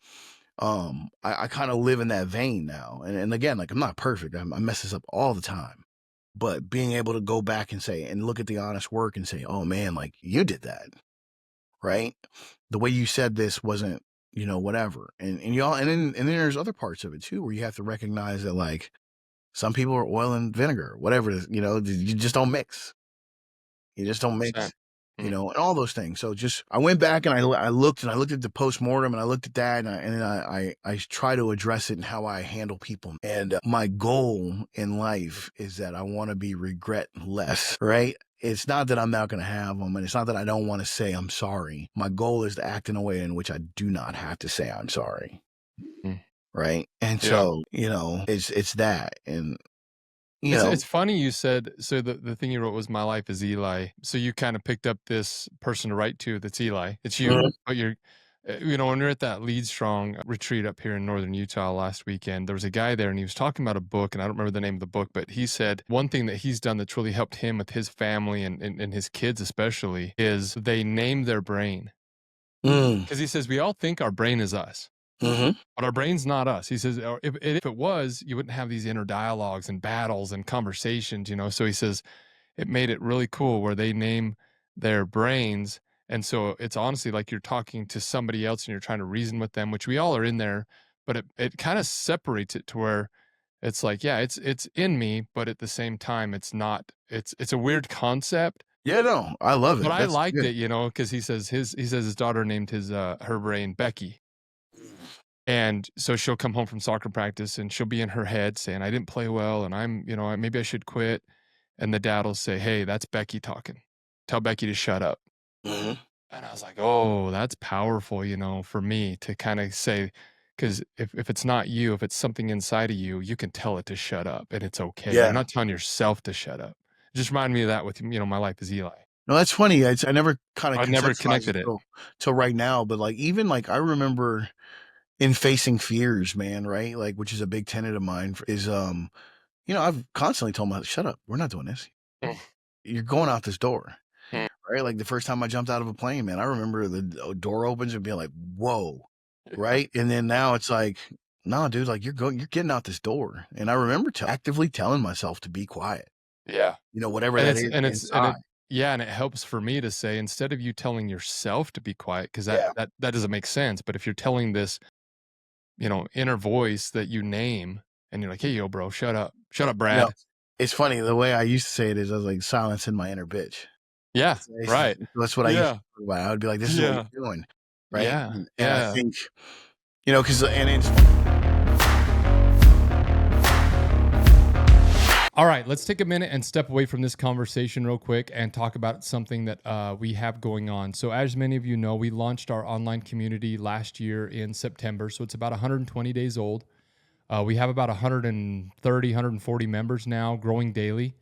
S2: I kind of live in that vein now. And again, like, I'm not perfect. I mess this up all the time. But being able to go back and say, and look at the honest work and say, oh man, like, you did that, right? The way you said this wasn't, whatever. And y'all, and then there's other parts of it too, where you have to recognize that, like, some people are oil and vinegar, whatever it is, you just don't mix. You just don't mix, and all those things. So just, I went back and I looked at the postmortem, and I looked at that, and then I try to address it in how I handle people. And my goal in life is that I want to be regret less, right? It's not that I'm not going to have them, and it's not that I don't want to say I'm sorry. My goal is to act in a way in which I do not have to say I'm sorry. Right. And so, it's that. And
S1: it's funny you said, so the thing you wrote was My Life is Eli. So you kind of picked up this person to write to that's Eli. It's you. But you're, when we were at that Lead Strong retreat up here in northern Utah last weekend, there was a guy there and he was talking about a book, and I don't remember the name of the book, but he said one thing that he's done that's really helped him with his family and his kids especially is they name their brain. Because he says we all think our brain is us. But our brain's not us. He says, if it was, you wouldn't have these inner dialogues and battles and conversations, So he says it made it really cool where they name their brains. And so it's honestly like you're talking to somebody else and you're trying to reason with them, which we all are in there, but it kind of separates it to where it's like, yeah, it's in me, but at the same time, it's not, it's a weird concept.
S2: Yeah, no, I love it.
S1: But I
S2: That's
S1: liked
S2: good.
S1: it, because he says his daughter named her brain Becky. And so she'll come home from soccer practice and she'll be in her head saying, I didn't play well and I'm, maybe I should quit. And the dad will say, hey, that's Becky talking. Tell Becky to shut up. And I was like, oh, that's powerful, for me to kind of say, because if it's not you, if it's something inside of you, you can tell it to shut up and it's okay.
S2: Yeah.
S1: You're not telling yourself to shut up. Just remind me of that with, My Life is Eli.
S2: No, that's funny. I never kind of
S1: I never connected it
S2: till right now. But like, even like, I remember in facing fears, man, right? Like, which is a big tenet of mine is, I've constantly told myself, shut up, we're not doing this.
S1: Mm.
S2: You're going out this door.
S1: Mm.
S2: Right? Like the first time I jumped out of a plane, man, I remember the door opens and being like, whoa. Right. And then now it's like, no, dude, like you're getting out this door. And I remember actively telling myself to be quiet,
S1: Yeah.
S2: whatever
S1: And
S2: that
S1: it's
S2: is
S1: and it's and
S2: inside.
S1: it yeah, and it helps for me to say, instead of you telling yourself to be quiet, 'cause
S2: Yeah.
S1: that doesn't make sense, but if you're telling this, inner voice that you name and you're like, "Hey, yo, bro, shut up. Shut up,
S2: You know,
S1: Brad."
S2: it's funny. The way I used to say it is I was like silencing my inner bitch.
S1: Yeah, right.
S2: That's what I used to
S1: Yeah.
S2: talk about. I would be like, this is what
S1: Yeah.
S2: you're doing. Right.
S1: Yeah.
S2: And I
S1: Yeah.
S2: think, because, and it's,
S1: All right, let's take a minute and step away from this conversation real quick and talk about something that we have going on. So, as many of you know, we launched our online community last year in September. So, it's about 120 days old. We have about 130, 140 members now, growing daily,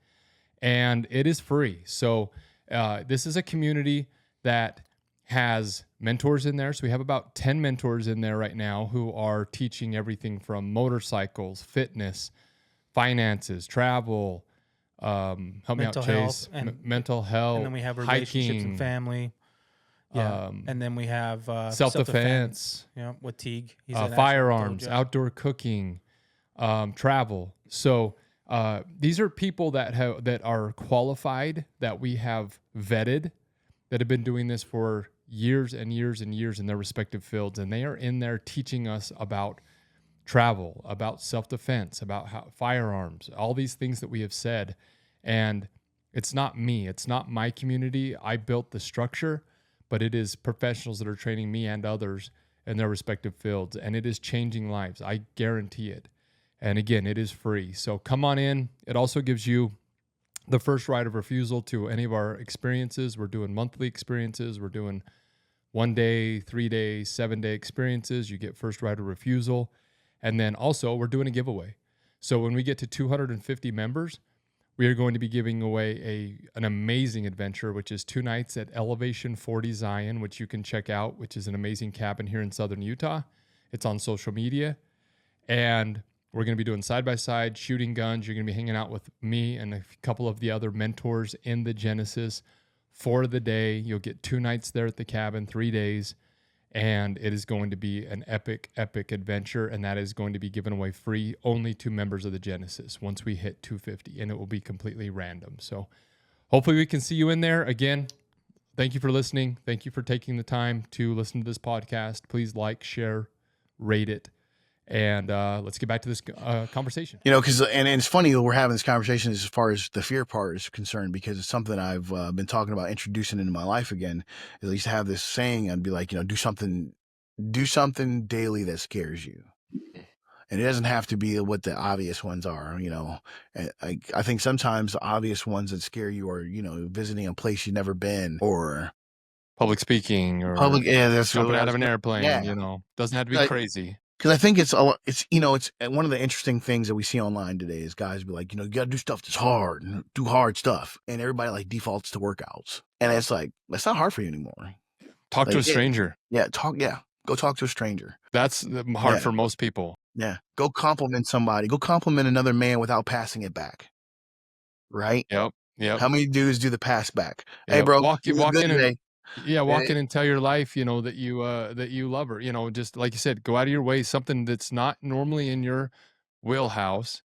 S1: and it is free. So, this is a community that has mentors in there. So, we have about 10 mentors in there right now who are teaching everything from motorcycles, fitness, finances, travel, help me out,
S3: mental health,
S1: Chase,
S3: and
S1: mental health,
S3: and then we have relationships
S1: hiking,
S3: and family. Yeah, and then we have
S1: self-defense,
S3: Yeah, with Teague, he's an actual
S1: firearms,
S3: told you.
S1: outdoor cooking, travel. So these are people that are qualified, that we have vetted, that have been doing this for years and years and years in their respective fields, and they are in there teaching us about travel, about self-defense, about firearms, all these things that we have said. And it's not me, it's not my community. I built the structure, but it is professionals that are training me and others in their respective fields. And it is changing lives. I guarantee it. And again, it is free. So come on in. It also gives you the first right of refusal to any of our experiences. We're doing monthly experiences. We're doing 1 day, 3 day, 7 day experiences. You get first right of refusal. And then also we're doing a giveaway. So when we get to 250 members, we are going to be giving away an amazing adventure, which is 2 nights at Elevation 40 Zion, which you can check out, which is an amazing cabin here in Southern Utah. It's on social media. And we're going to be doing side-by-side shooting guns. You're going to be hanging out with me and a couple of the other mentors in the Genesis for the day. You'll get 2 nights there at the cabin, 3 days. And it is going to be an epic, epic adventure. And that is going to be given away free only to members of the Genesis once we hit 250. And it will be completely random. So hopefully we can see you in there. Again, thank you for listening. Thank you for taking the time to listen to this podcast. Please like, share, rate it. And let's get back to this conversation.
S2: because, and it's funny that we're having this conversation as far as the fear part is concerned, because it's something I've been talking about introducing into my life again. At least have this saying, I'd be like, do something daily that scares you. And it doesn't have to be what the obvious ones are, I think sometimes the obvious ones that scare you are, visiting a place you've never been, or
S1: Public speaking, or
S2: that's
S1: jumping
S2: what I
S1: out
S2: was
S1: of an
S2: gonna,
S1: airplane,
S2: yeah.
S1: doesn't have to be crazy.
S2: Because I think it's one of the interesting things that we see online today is guys be like, you got to do stuff that's hard and do hard stuff. And everybody like defaults to workouts. And it's like, that's not hard for you anymore.
S1: Talk to a stranger.
S2: Yeah. Go talk to a stranger.
S1: That's hard for most people.
S2: Yeah. Go compliment somebody. Go compliment another man without passing it back. Right?
S1: Yep.
S2: How many dudes do the pass back?
S1: Yep.
S2: Hey, bro,
S1: walk
S2: you look good
S1: in
S2: today.
S1: walk in and tell your life, that you love her. Just like you said, go out of your way. Something that's not normally in your wheelhouse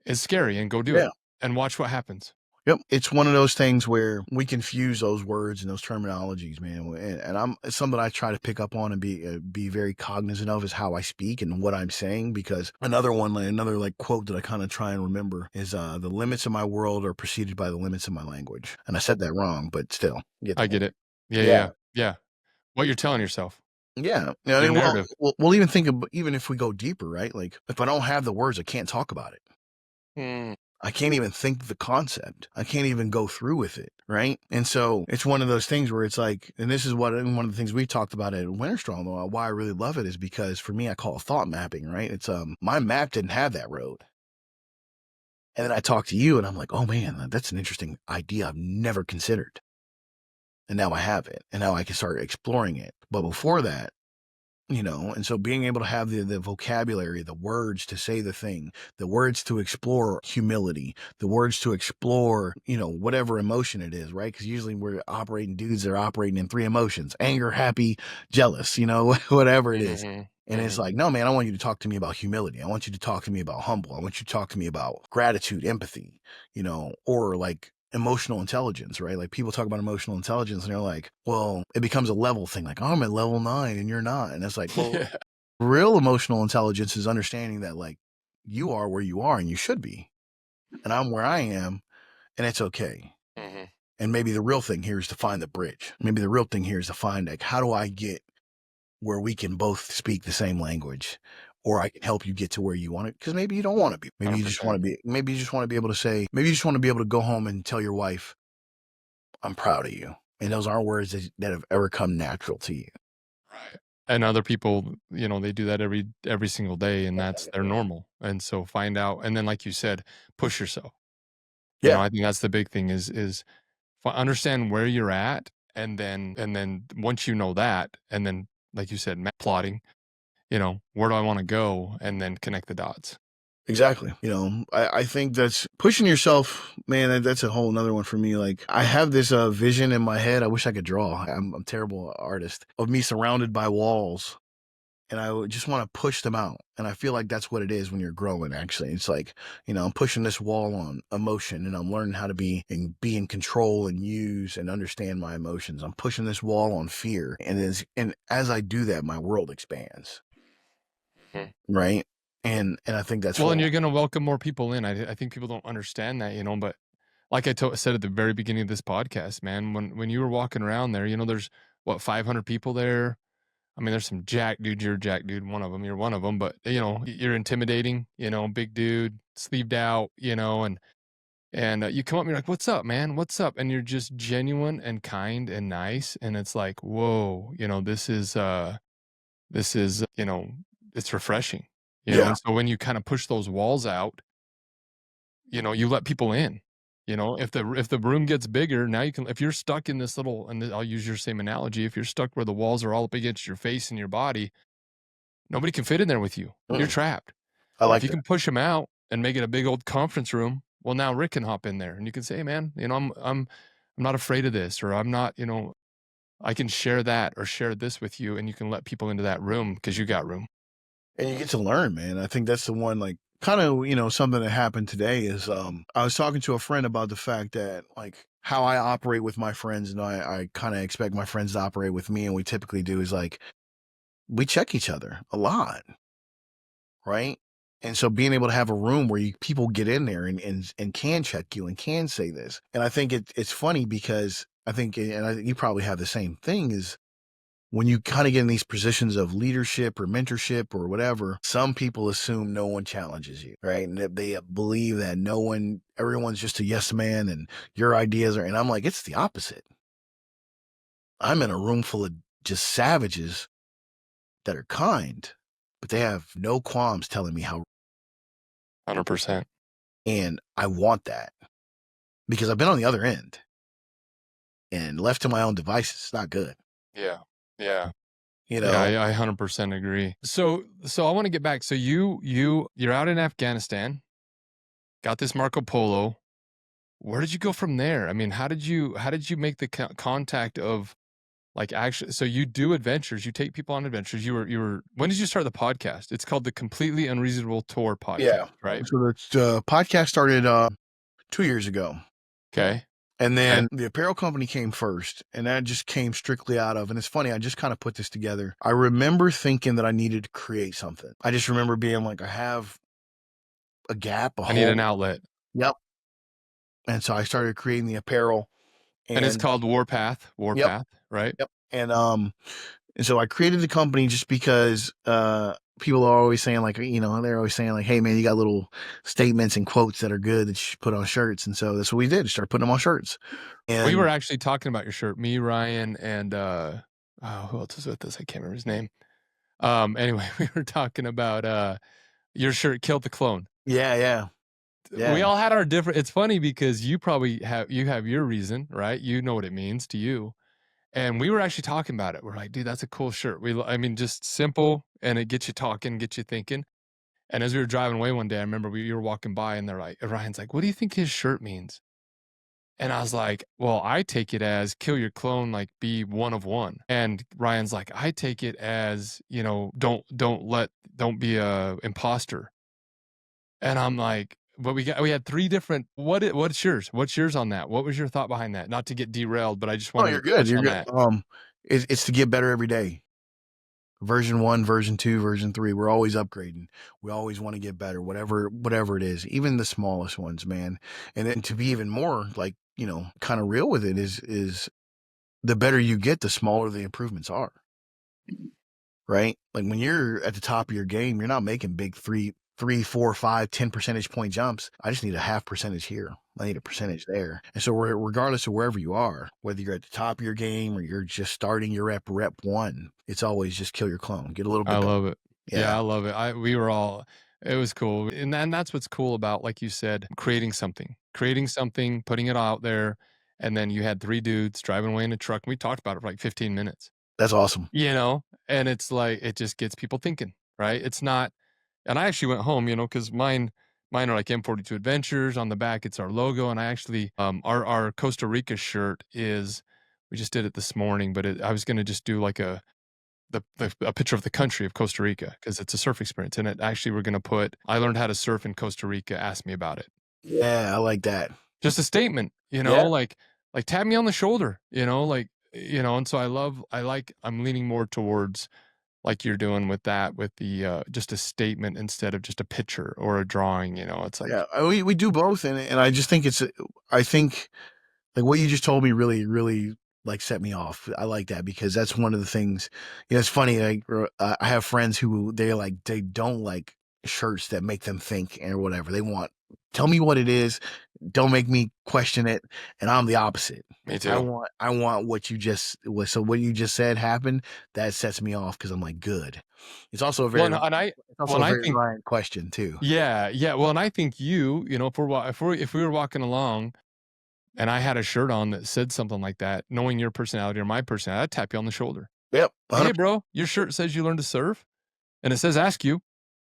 S1: is scary, and go do it and watch what happens.
S2: Yep. It's one of those things where we confuse those words and those terminologies, man. And it's something I try to pick up on and be very cognizant of, is how I speak and what I'm saying. Because another quote that I kind of try and remember is, the limits of my world are preceded by the limits of my language. And I said that wrong, but still.
S1: I get it. Yeah. What you're telling yourself.
S2: Yeah.
S1: Your narrative.
S2: We'll even think of, even if we go deeper, right? Like if I don't have the words, I can't talk about it. I can't even think the concept. I can't even go through with it, right? And so it's one of those things where it's like, and this is one of the things we talked about at Winterstrong, though, why I really love it is because for me, I call it thought mapping, right? It's my map didn't have that road. And then I talk to you and I'm like, oh man, that's an interesting idea I've never considered. And now I have it. And now I can start exploring it. But before that, And so being able to have the vocabulary, the words to say the thing, the words to explore humility, the words to explore, whatever emotion it is, right? Because usually we're operating dudes that are operating in 3 emotions: anger, happy, jealous, whatever it is.
S1: Mm-hmm.
S2: And it's like, no, man, I want you to talk to me about humility. I want you to talk to me about humble. I want you to talk to me about gratitude, empathy, or like emotional intelligence, right? Like people talk about emotional intelligence and they're like, well, it becomes a level thing. Like, oh, I'm at level 9 and you're not. And it's like, well,
S1: Yeah.
S2: real emotional intelligence is understanding that like you are where you are and you should be. And I'm where I am and it's okay.
S1: Mm-hmm.
S2: And maybe the real thing here is to find the bridge. Maybe the real thing here is to find like, how do I get where we can both speak the same language, or I can help you get to where you want it. Cause maybe you don't want to be, maybe you just want to be, maybe you just want to be able to say, maybe you just want to be able to go home and tell your wife, I'm proud of you. And those aren't words that have ever come natural to you.
S1: Right. And other people, they do that every single day, and that's their normal. And so find out, and then like you said, push yourself.
S2: Yeah.
S1: I think that's the big thing is understand where you're at, and then once you know that, and then like you said, plotting, where do I want to go, and then connect the dots.
S2: Exactly. I think that's pushing yourself, man. That's a whole nother one for me. Like I have this vision in my head. I wish I could draw. I'm a terrible artist, of me surrounded by walls, and I would just want to push them out. And I feel like that's what it is when you're growing. Actually, it's like, I'm pushing this wall on emotion, and I'm learning how to be in control and use and understand my emotions. I'm pushing this wall on fear, and as I do that, my world expands. Mm-hmm. Right. And I think that's
S1: well, and you're going to welcome more people in. I think people don't understand that, but like I said at the very beginning of this podcast, man, when you were walking around there, there's 500 people there. I mean, there's some jack dudes. You're a jack dude, one of them. You're one of them, but you're intimidating. Big dude, sleeved out. And you come up and you're like, "What's up, man? What's up?" And you're just genuine and kind and nice. And it's like, whoa, this is it's refreshing. And so when you kind of push those walls out, you let people in. If the room gets bigger, now you can, if you're stuck in this little, and I'll use your same analogy, if you're stuck where the walls are all up against your face and your body, nobody can fit in there with you. You're trapped.
S2: I like
S1: if you can push them out and make it a big old conference room, well, now Rick can hop in there and you can say, "Hey, man, I'm not afraid of this," or "I'm not, I can share that or share this with you," and you can let people into that room because you got room.
S2: And you get to learn, man. I think that's the one, like, kind of, something that happened today is I was talking to a friend about the fact that, like, how I operate with my friends, and I kind of expect my friends to operate with me, and we typically do is like we check each other a lot, right? And so being able to have a room where people get in there and can check you and can say this. And I think it's funny because I think, and you probably have the same thing, is when you kind of get in these positions of leadership or mentorship or whatever, some people assume no one challenges you, right? And they believe that everyone's just a yes man and your ideas are, and I'm like, it's the opposite. I'm in a room full of just savages that are kind, but they have no qualms telling me how.
S1: 100%.
S2: And I want that because I've been on the other end, and left to my own devices, it's not good.
S1: Yeah. Yeah.
S2: Yeah,
S1: I 100% agree. So I want to get back. So you're out in Afghanistan, got this Marco Polo. Where did you go from there? I mean, how did you make the contact of, like, actually? So you do adventures. You take people on adventures. You were. When did you start the podcast? It's called the Completely Unreasonable Tour podcast, right?
S2: So the podcast started 2 years ago.
S1: Okay.
S2: And then the apparel company came first, and that just came strictly out of, and it's funny, I just kind of put this together. I remember thinking that I needed to create something. I just remember being like, I have a gap,
S1: I need an outlet.
S2: Yep. And so I started creating the apparel.
S1: And it's called Warpath, right?
S2: Yep. And so I created the company just because people are always saying, like, they're always saying, like, "Hey, man, you got little statements and quotes that are good that you should put on shirts." And so that's what we did, start putting them on shirts. And
S1: we were actually talking about your shirt, me, Ryan, and who else was with us? I can't remember his name. Anyway, we were talking about your shirt, Killed the Clone.
S2: Yeah.
S1: We all had our different. It's funny because you probably have your reason, right? You know what it means to you. And we were actually talking about it. We're like, dude, that's a cool shirt. I mean, just simple, and it gets you talking, gets you thinking. And as we were driving away one day, I remember we were walking by, and Ryan's like, what do you think his shirt means? And I was like, well, I take it as kill your clone, like be one of one. And Ryan's like, I take it as, don't be a imposter. And I'm like, but we had three different, what's yours? What's yours on that? What was your thought behind that? Not to get derailed, but I just
S2: Oh,
S1: wanted
S2: you're
S1: to
S2: good.
S1: touch
S2: You're
S1: on
S2: good.
S1: that.
S2: It's to get better every day. Version 1, version 2, version 3. We're always upgrading. We always want to get better, whatever it is, even the smallest ones, man. And then to be even more like, kind of real with it is the better you get, the smaller the improvements are. Right? Like when you're at the top of your game, you're not making big 3, 4, 5, 10 percentage point jumps. I just need a half percentage here. I need a percentage there. And so regardless of wherever you are, whether you're at the top of your game or you're just starting your rep 1, it's always just kill your clone. Get a little bit.
S1: I love it.
S2: Yeah.
S1: I love it. It was cool. And that's what's cool about, like you said, creating something, putting it out there. And then you had 3 dudes driving away in a truck. And we talked about it for like 15 minutes,
S2: That's awesome.
S1: and it's like, it just gets people thinking, right? It's not, and I actually went home, cause mine are like M42 Adventures on the back. It's our logo. And I actually, our Costa Rica shirt we just did it this morning, but I was going to just do like a picture of the country of Costa Rica, because it's a surf experience. And it actually, we're going to put, I learned how to surf in Costa Rica, ask me about it.
S2: Yeah, I like that.
S1: Just a statement,
S2: Yeah.
S1: like tap me on the shoulder, and so I'm leaning more towards like you're doing with that, with the, just a statement instead of just a picture or a drawing, it's like,
S2: Yeah, we do both. And I just think I think like what you just told me really, really like set me off. I like that because that's one of the things, it's funny. Like I have friends who they don't like shirts that make them think or whatever. They want, tell me what it is. Don't make me question it. And I'm the opposite.
S1: me too.
S2: I want what you just was. So what you just said happened. That sets me off because I'm like, good. It's also a very,
S1: Think,
S2: Ryan question too.
S1: yeah. Well, and I think if we were walking along and I had a shirt on that said something like that, knowing your personality or my personality, I'd tap you on the shoulder.
S2: Yep.
S1: Hey, bro, your shirt says you learned to surf, and it says ask you.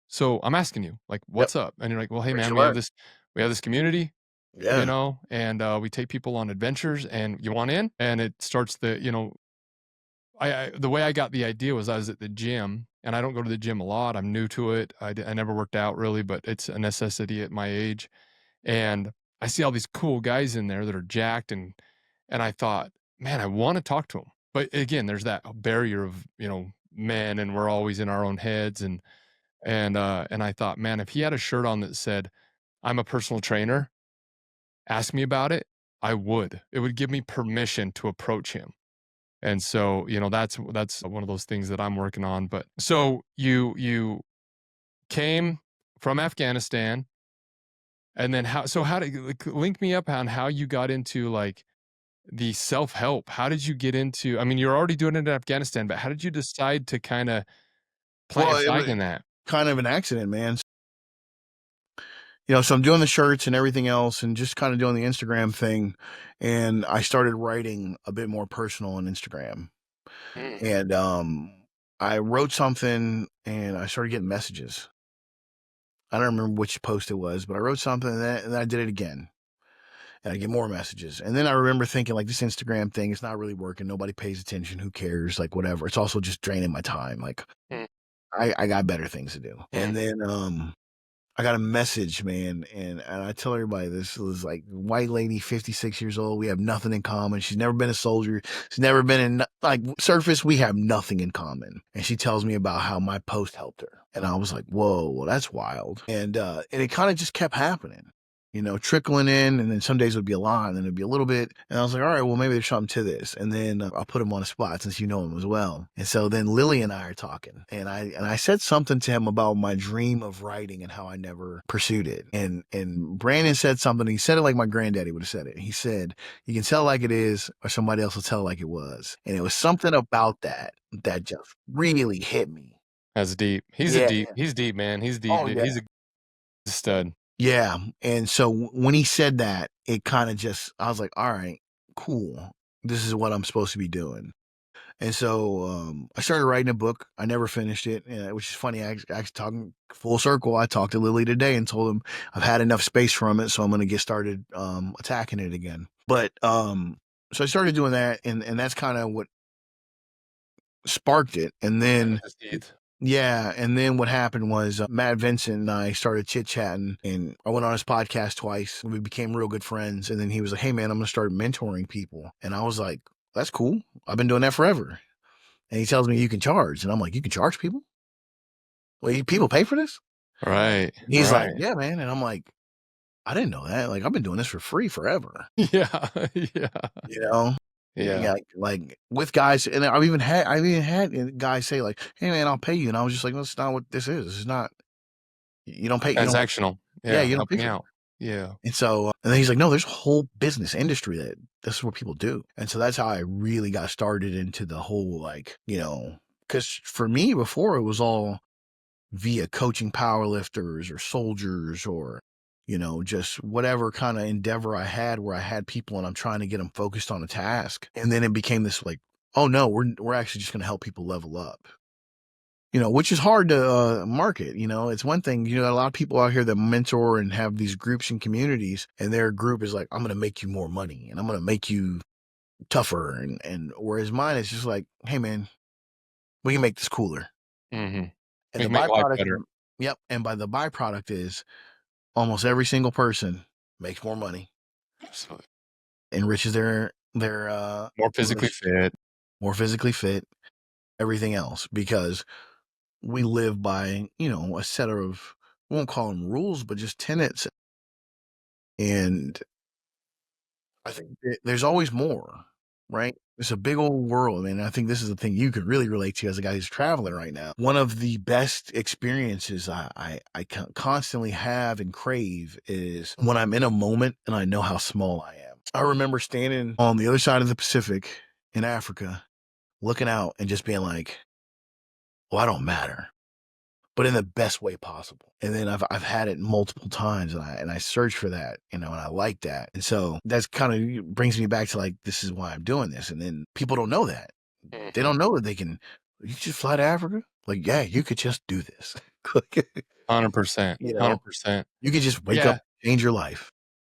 S1: So I'm asking you, like, what's up? And you're like, well, hey, man, we have this community, and we take people on adventures, and you want in? And it starts the way I got the idea was I was at the gym, and I don't go to the gym a lot. I'm new to it. I never worked out really, but it's a necessity at my age. And I see all these cool guys in there that are jacked, and I thought, man, I want to talk to them. But again, there's that barrier of, men, and we're always in our own heads. And I thought, man, if he had a shirt on that said, I'm a personal trainer, ask me about it, I would. It would give me permission to approach him. And so, that's one of those things that I'm working on. But so you came from Afghanistan, and then how did link me up on how you got into like the self-help? How did you get into, I mean, you're already doing it in Afghanistan, but how did you decide to kind of plant your flag in that?
S2: Kind of an accident, man. So I'm doing the shirts and everything else and just kind of doing the Instagram thing. And I started writing a bit more personal on Instagram. And I wrote something and I started getting messages. I don't remember which post it was, but I wrote something and then I did it again. And I get more messages. And then I remember thinking, like, this Instagram thing is not really working. Nobody pays attention. Who cares? Like, whatever. It's also just draining my time. Like, I got better things to do. And then I got a message, man, and I tell everybody this was like white lady, 56 years old. We have nothing in common. She's never been a soldier. She's never been in like surface. We have nothing in common. And she tells me about how my post helped her. And I was like, whoa, well, that's wild. And it kind of just kept happening. Trickling in, and then some days it would be a lot, and then it'd be a little bit. And I was like, all right, well, maybe there's something to this. And then I'll put him on the spot since you know him as well. And so then Lily and I are talking, and I said something to him about my dream of writing and how I never pursued it. And Brandon said something. He said it like my granddaddy would have said it. He said, you can tell it like it is, or somebody else will tell it like it was. And it was something about that just really hit me.
S1: That's deep. He's deep, man. He's deep.
S2: Oh, yeah.
S1: He's a stud.
S2: Yeah. And so when he said that, it kind of I was like, all right, cool. This is what I'm supposed to be doing. And so I started writing a book. I never finished it, which is funny. I actually talking full circle. I talked to Lily today and told him I've had enough space from it, so I'm going to get started attacking it again. But so I started doing that, and that's kind of what sparked it. And then yeah, and then what happened was Matt Vincent and I started chit-chatting, and I went on his podcast twice. We became real good friends, and then he was like, hey, man, I'm going to start mentoring people. And I was like, that's cool. I've been doing that forever. And he tells me you can charge. And I'm like, you can charge people? Wait, people pay for this?
S1: Right.
S2: He's like, yeah, man. And I'm like, I didn't know that. Like, I've been doing this for free forever.
S1: Yeah. Yeah.
S2: You know?
S1: Yeah.
S2: Like with guys, and I've even had guys say like, hey man, I'll pay you. And I was just like, well, that's not what this is. This is not, you don't pay.
S1: Transactional.
S2: Yeah, you don't pay
S1: helping
S2: for
S1: out. Yeah.
S2: And so, and then he's like, no, there's a whole business industry that this is what people do. And so that's how I really got started into the whole, like, because for me before it was all via coaching powerlifters or soldiers or, just whatever kind of endeavor I had where I had people and I'm trying to get them focused on a task. And then it became this like, oh no, we're actually just going to help people level up. Which is hard to market. It's one thing, a lot of people out here that mentor and have these groups and communities, and their group is like, I'm going to make you more money and I'm going to make you tougher. And whereas mine is just like, hey man, we can make this cooler.
S1: Mm-hmm.
S2: And the byproduct, yep. And by the byproduct is almost every single person makes more money,
S1: absolutely,
S2: enriches their
S1: more physically fit,
S2: everything else, because we live by, a set of, we won't call them rules, but just tenets. And I think there's always more, right? It's a big old world. And I think this is the thing you could really relate to as a guy who's traveling right now. One of the best experiences I constantly have and crave is when I'm in a moment and I know how small I am. I remember standing on the other side of the Pacific in Africa, looking out and just being like, well, I don't matter, but in the best way possible. And then I've had it multiple times, and I search for that, and I like that. And so that's kind of brings me back to like, this is why I'm doing this. And then people don't know that. Mm-hmm. They don't know that you just fly to Africa. Like, yeah, you could just do this.
S1: 100%. 100%.
S2: You could just wake up, change your life.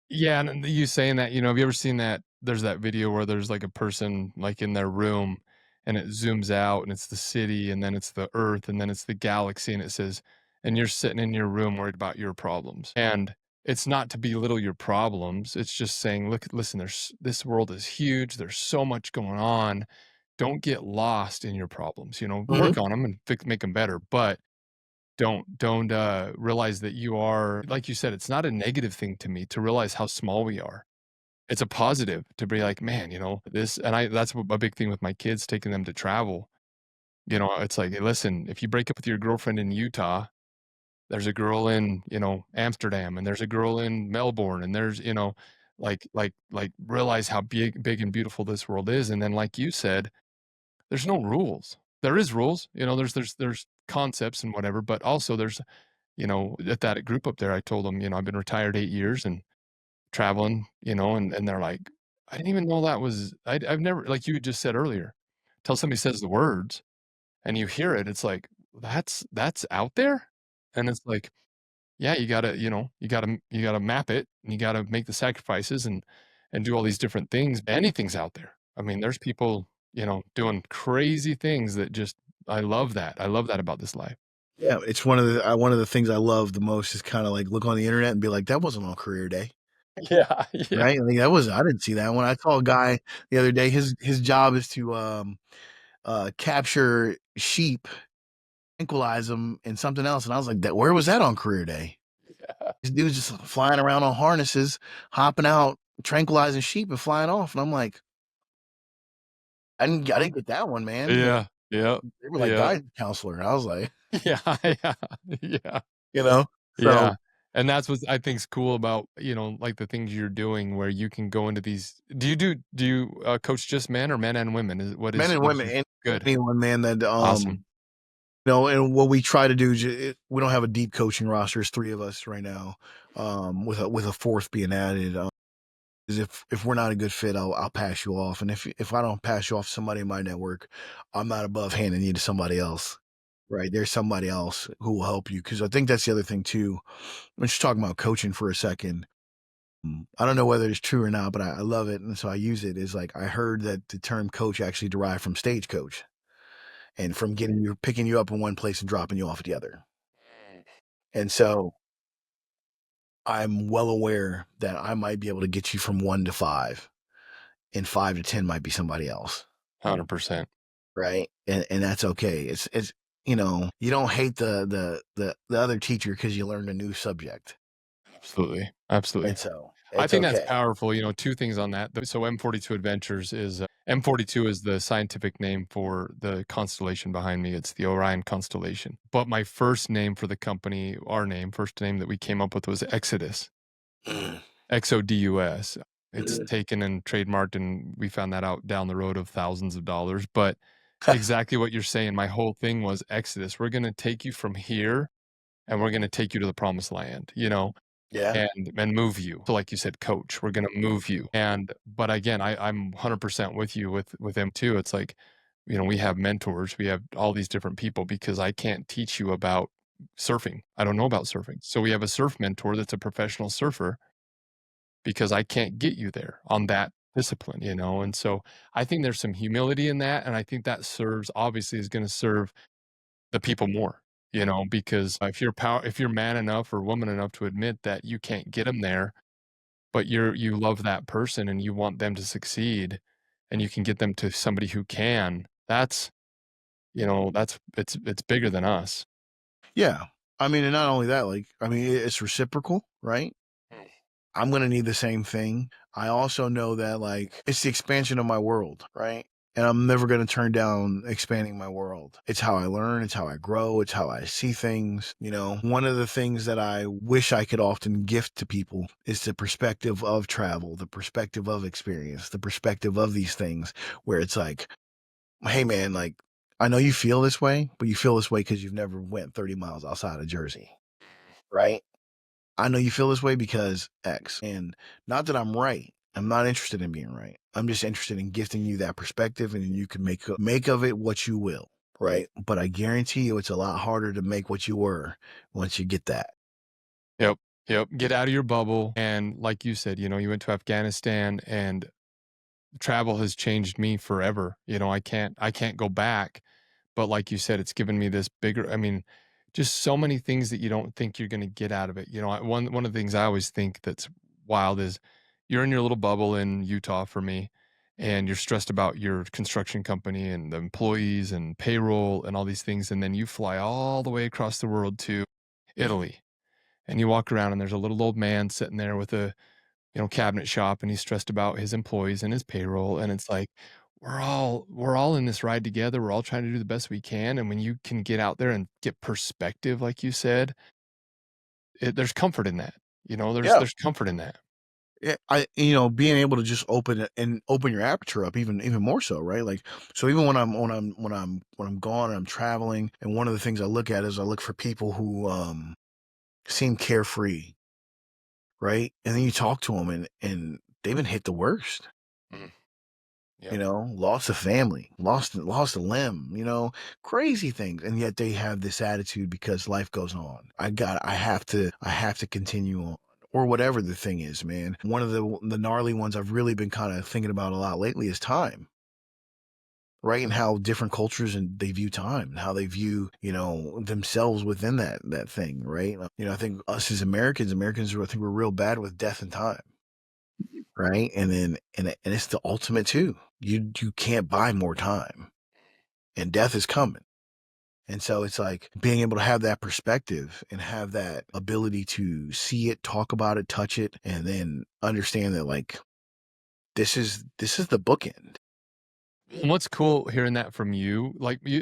S1: Yeah. And you saying that, have you ever seen that? There's that video where there's like a person like in their room and it zooms out and it's the city and then it's the earth and then it's the galaxy and it says, and you're sitting in your room worried about your problems. And it's not to belittle your problems. It's just saying, listen, this world is huge. There's so much going on. Don't get lost in your problems, work on them and make them better. But don't realize that you are, like you said, it's not a negative thing to me to realize how small we are. It's a positive to be like, man, this, and that's a big thing with my kids, taking them to travel. It's like, hey, listen, if you break up with your girlfriend in Utah, there's a girl in, Amsterdam, and there's a girl in Melbourne, and there's, like realize how big and beautiful this world is. And then, like you said, there's no rules. There is rules, there's concepts and whatever, but also there's, at that group up there, I told them, I've been retired 8 years and traveling, and they're like, I didn't even know that was, I've never, like you just said earlier, till somebody says the words and you hear it, it's like, that's out there. And it's like, yeah, you gotta, you gotta map it and you gotta make the sacrifices and do all these different things. Anything's out there. I mean, there's people, doing crazy things that just, I love that. I love that about this life.
S2: Yeah. It's one of the things I love the most is kind of like look on the internet and be like, that wasn't on career day.
S1: Yeah.
S2: Right. Like I didn't see that one. I saw a guy the other day, his job is to, capture sheep, tranquilize them, and something else. And I was like, where was that on career day? Yeah. This dude's just flying around on harnesses, hopping out, tranquilizing sheep and flying off. And I'm like, I didn't get that one, man.
S1: Yeah. Yeah.
S2: They were like guidance counselor. And I was like,
S1: yeah. Yeah.
S2: So,
S1: yeah. And that's what I think is cool about, like the things you're doing where you can go into these. Do you coach just men or men and women?
S2: Men and women?
S1: Good.
S2: Anyone, man, that,
S1: awesome.
S2: And what we try to do is we don't have a deep coaching roster. There's 3 of us right now, with a 4th being added. if we're not a good fit, I'll pass you off. And if I don't pass you off to somebody in my network, I'm not above handing you to somebody else. Right. There's somebody else who will help you. Cause I think that's the other thing too. Let's just talk about coaching for a second. I don't know whether it's true or not, but I love it. And so I use it. Is like, I heard that the term coach actually derived from stagecoach and from picking you up in one place and dropping you off at the other. And so I'm well aware that I might be able to get you from 1 to 5, and 5 to 10 might be somebody else.
S1: 100%.
S2: Right. And that's okay. It's, you don't hate the other teacher because you learned a new subject.
S1: Absolutely. Absolutely.
S2: And so
S1: I think that's powerful. Two things on that. So M42 Adventures is M42 is the scientific name for the constellation behind me. It's the Orion constellation. But my first name for the company, first name that we came up with was Exodus. XODUS. It's taken and trademarked, and we found that out down the road of thousands of dollars. But exactly what you're saying, my whole thing was Exodus. We're going to take you from here and we're going to take you to the promised land,
S2: Yeah.
S1: and move you. So like you said, coach, we're going to move you. But again, I'm 100% with you with them too. It's like, we have mentors, we have all these different people, because I can't teach you about surfing. I don't know about surfing. So we have a surf mentor that's a professional surfer, because I can't get you there on that discipline, And so I think there's some humility in that. And I think that obviously is going to serve the people more, because if you're man enough or woman enough to admit that you can't get them there, but you love that person and you want them to succeed, and you can get them to somebody who can, it's bigger than us.
S2: Yeah. I mean, and not only that, it's reciprocal, right? I'm going to need the same thing. I also know that it's the expansion of my world, right? And I'm never going to turn down expanding my world. It's how I learn. It's how I grow. It's how I see things. One of the things that I wish I could often gift to people is the perspective of travel, the perspective of experience, the perspective of these things, where it's like, hey man, I know you feel this way, but you feel this way because you've never went 30 miles outside of Jersey, right? I know you feel this way because X. And not that I'm right. I'm not interested in being right. I'm just interested in gifting you that perspective, and you can make of it what you will, right? But I guarantee you it's a lot harder to make what you were once you get that.
S1: Yep. Get out of your bubble. And like you said, you went to Afghanistan, and travel has changed me forever. I can't go back. But like you said, it's given me this just so many things that you don't think you're going to get out of it. One of the things I always think that's wild is you're in your little bubble in Utah for me, and you're stressed about your construction company and the employees and payroll and all these things. And then you fly all the way across the world to Italy, and you walk around, and there's a little old man sitting there with a cabinet shop, and he's stressed about his employees and his payroll. And it's like, we're all in this ride together. We're all trying to do the best we can. And when you can get out there and get perspective, like you said, there's comfort in that. There's comfort in that.
S2: Yeah, being able to just open your aperture up even more so, right? So even when I'm gone and I'm traveling, and one of the things I look at is I look for people who seem carefree, right? And then you talk to them, and they've been hit the worst. Yep. Lost a family, lost a limb, crazy things. And yet they have this attitude because life goes on. I have to continue on, or whatever the thing is, man. One of the gnarly ones I've really been kind of thinking about a lot lately is time. Right. And how different cultures and they view time, and how they view, themselves within that thing. Right. I think us as Americans, I think we're real bad with death and time. Right. And it's the ultimate too. You can't buy more time, and death is coming. And so it's like being able to have that perspective and have that ability to see it, talk about it, touch it, and then understand that this is the bookend.
S1: What's cool hearing that from you,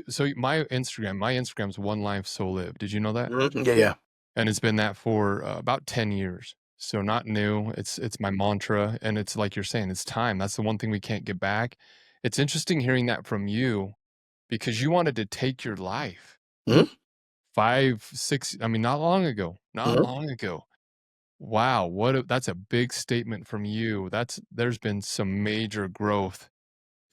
S1: so my Instagram's One Life Soul Live. Did you know that?
S2: Yeah.
S1: And it's been that for about 10 years. So not new. It's my mantra. And it's like you're saying, it's time. That's the one thing we can't get back. It's interesting hearing that from you, because you wanted to take your life 5, 6, not long ago, Wow, that's a big statement from you. There's been some major growth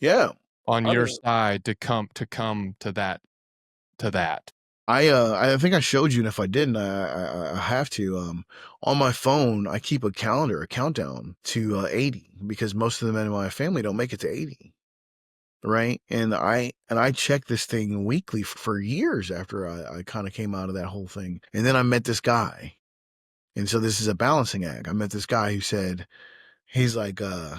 S2: Yeah.
S1: on
S2: I
S1: your
S2: mean,
S1: side to come to that.
S2: I think I showed you, and if I didn't, I have to. On my phone, I keep a calendar, a countdown to 80, because most of the men in my family don't make it to 80, right? And I check this thing weekly for years after I kind of came out of that whole thing. And then I met this guy, and so this is a balancing act. I met this guy who said, he's like, I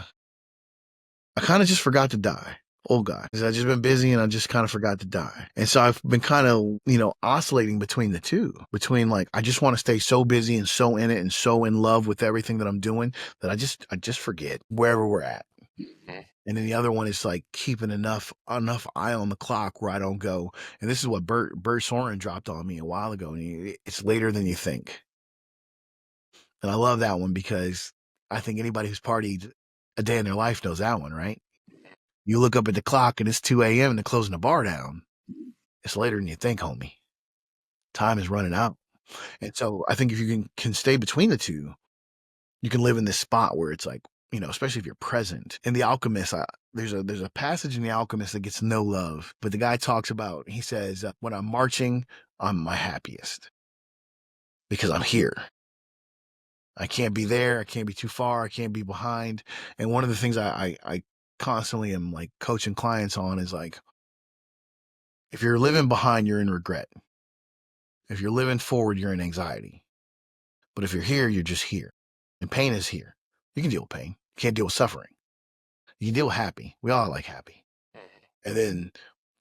S2: kind of just forgot to die. Old guy. 'Cause I've just been busy and I just kind of forgot to die. And so I've been kind of, oscillating between the two. Between like, I just want to stay so busy and so in it and so in love with everything that I'm doing that I just forget wherever we're at.
S1: Mhm.
S2: And then the other one is like keeping enough eye on the clock where I don't go. And this is what Bert Soren dropped on me a while ago. And it's later than you think. And I love that one because I think anybody who's partied a day in their life knows that one, right? You look up at the clock and it's 2 a.m. and they're closing the bar down. It's later than you think, homie. Time is running out. And so I think if you can stay between the two, you can live in this spot where it's like, especially if you're present. In The Alchemist, there's a passage in The Alchemist that gets no love, but the guy talks about, he says, when I'm marching, I'm my happiest because I'm here. I can't be there. I can't be too far. I can't be behind. And one of the things I constantly am like coaching clients on is like, if you're living behind, you're in regret. If you're living forward, you're in anxiety. But if you're here, you're just here. And pain is here. You can deal with pain. You can't deal with suffering. You can deal with happy. We all like happy. And then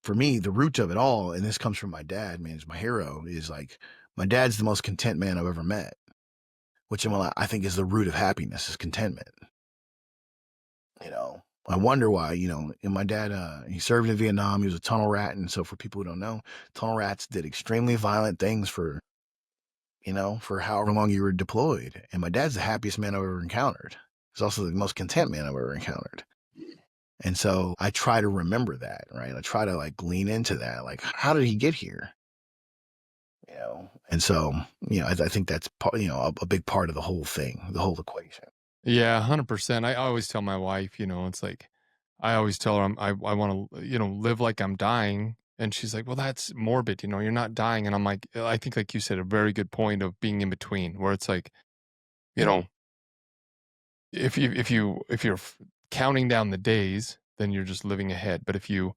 S2: for me, the root of it all, and this comes from my dad, man, is my hero, is like, my dad's the most content man I've ever met, which I think is the root of happiness, is contentment. I wonder why, and my dad, he served in Vietnam. He was a tunnel rat. And so for people who don't know, tunnel rats did extremely violent things for however long you were deployed. And my dad's the happiest man I've ever encountered. He's also the most content man I've ever encountered. And so I try to remember that, right? I try to like lean into that. Like, how did he get here? And so, I think that's, a big part of the whole thing, the whole equation.
S1: Yeah, 100%. I always tell my wife, it's like, I always tell her I want to, live like I'm dying. And she's like, well, that's morbid, you're not dying. And I'm like, I think like you said, a very good point of being in between, where it's like, you know, if you're counting down the days, then you're just living ahead. But if you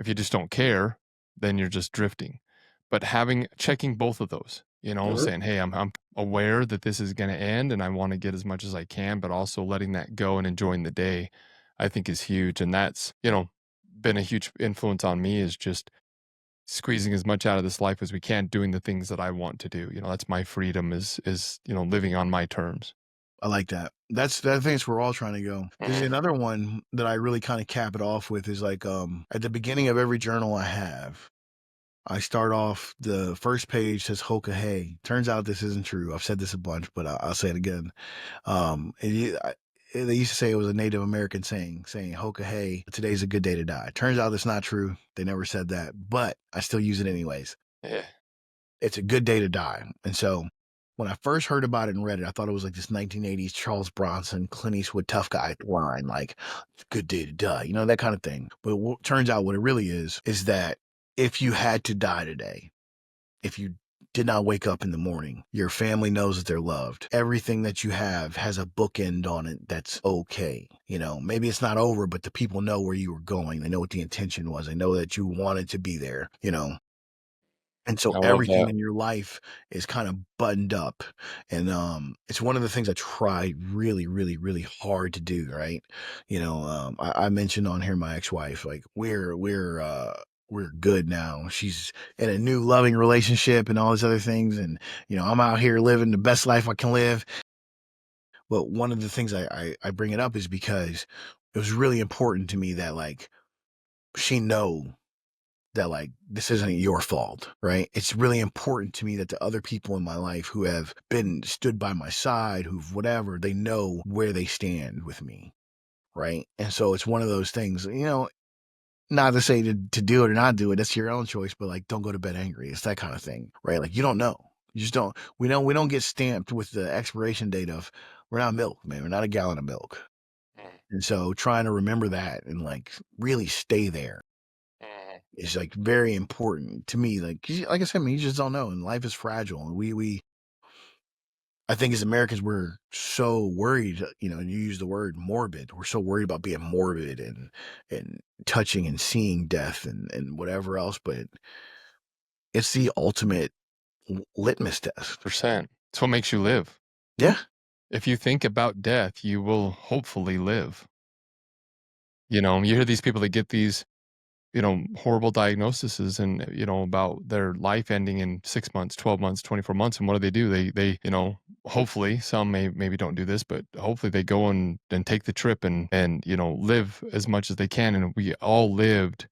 S1: just don't care, then you're just drifting. But checking both of those,
S2: Sure.
S1: saying, hey, I'm aware that this is going to end and I want to get as much as I can, but also letting that go and enjoying the day, I think is huge. And that's, been a huge influence on me, is just squeezing as much out of this life as we can, doing the things that I want to do. That's my freedom, is living on my terms.
S2: I like that. I think it's where we're all trying to go. There's another one that I really kind of cap it off with, is like, at the beginning of every journal I have, I start off, the first page says Hoka Hey. Turns out this isn't true. I've said this a bunch, but I'll say it again. They used to say it was a Native American saying Hoka Hey, today's a good day to die. Turns out that's not true. They never said that, but I still use it anyways.
S1: Yeah.
S2: It's a good day to die. And so when I first heard about it and read it, I thought it was like this 1980s Charles Bronson, Clint Eastwood tough guy line, like, good day to die, that kind of thing. But what turns out, what it really is that if you had to die today, if you did not wake up in the morning, your family knows that they're loved. Everything that you have has a bookend on it that's okay. Maybe it's not over, but the people know where you were going. They know what the intention was. They know that you wanted to be there, And so
S1: I love
S2: everything
S1: that.
S2: in your life is kind of buttoned up. And it's one of the things I try really, really, really hard to do, right? I mentioned on here my ex-wife, like, we're good now. She's in a new loving relationship and all these other things. And, I'm out here living the best life I can live. But one of the things I bring it up is because it was really important to me that, like, she know that, like, this isn't your fault, right? It's really important to me that the other people in my life who have stood by my side, who've whatever, they know where they stand with me, right? And so it's one of those things, not to say to do it or not do it, that's your own choice, but like, don't go to bed angry. It's that kind of thing, right? Like, you don't know. You just don't. We don't get stamped with the expiration date of we're not milk, man. We're not a gallon of milk. And so trying to remember that and like really stay there is like very important to me. Like I said, I mean, you just don't know, and life is fragile. And we I think as Americans, we're so worried, you know, and you use the word morbid. We're so worried about being morbid and touching and seeing death and whatever else. But it's the ultimate litmus test.
S1: Percent. It's what makes you live.
S2: Yeah.
S1: If you think about death, you will hopefully live. You know, you hear these people that get these, you know, horrible diagnoses and, you know, about their life ending in 6 months, 12 months, 24 months. And what do? They, you know, hopefully some maybe don't do this, but hopefully they go and take the trip and, you know, live as much as they can. And we all lived,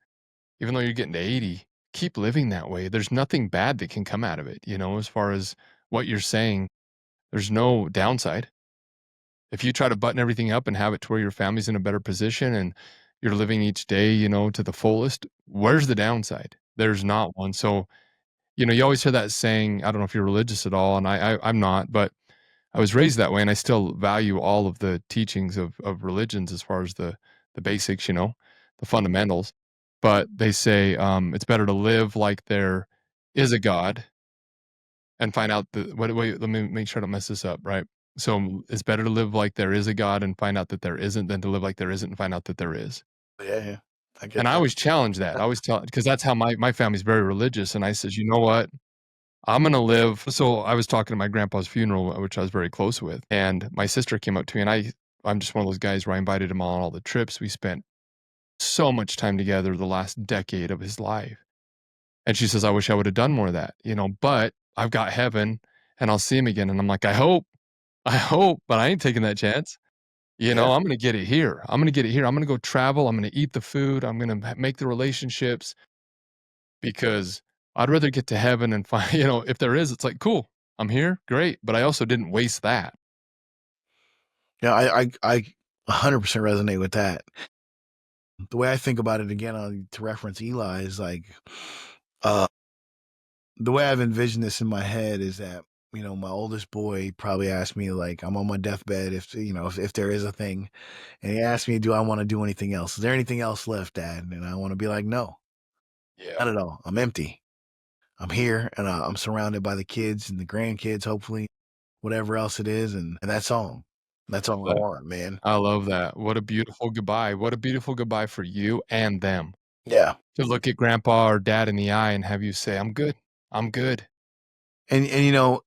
S1: even though you're getting to 80, keep living that way. There's nothing bad that can come out of it. You know, as far as what you're saying, there's no downside. If you try to button everything up and have it to where your family's in a better position and you're living each day, you know, to the fullest, where's the downside? There's not one. So, you know, you always hear that saying, I don't know if you're religious at all, and I'm not, but I was raised that way and I still value all of the teachings of religions as far as the basics, you know, the fundamentals. But they say it's better to live like there is a God and find out the wait, let me make sure I don't mess this up, right? So it's better to live like there is a God and find out that there isn't than to live like there isn't and find out that there is.
S2: Yeah. I get
S1: And I
S2: that.
S1: always challenge that. I always tell because that's how my family's very religious. And I says, you know what? I'm gonna live. So I was talking to my grandpa's funeral, which I was very close with, and my sister came up to me, and I'm just one of those guys where I invited him on all the trips. We spent so much time together the last decade of his life. And she says, I wish I would have done more of that, you know, but I've got heaven and I'll see him again. And I'm like, I hope, but I ain't taking that chance. You know,
S2: Yeah.
S1: I'm going to get it here. I'm going to get it here. I'm going to go travel. I'm going to eat the food. I'm going to make the relationships because I'd rather get to heaven and find, you know, if there is, it's like, cool, I'm here. Great. But I also didn't waste that.
S2: Yeah. I 100% resonate with that. The way I think about it again, to reference Eli, is like, the way I've envisioned this in my head is that, you know, my oldest boy probably asked me, like, I'm on my deathbed, if, you know, if there is a thing. And he asked me, do I want to do anything else? Is there anything else left, Dad? And I want to be like, no, not
S1: Yeah.
S2: at all. I'm empty. I'm here and I'm surrounded by the kids and the grandkids, hopefully, whatever else it is. And that's all. That's all I want, man.
S1: I love that. What a beautiful goodbye. What a beautiful goodbye for you and them.
S2: Yeah.
S1: To look at grandpa or dad in the eye and have you say, I'm good. I'm good.
S2: And you know,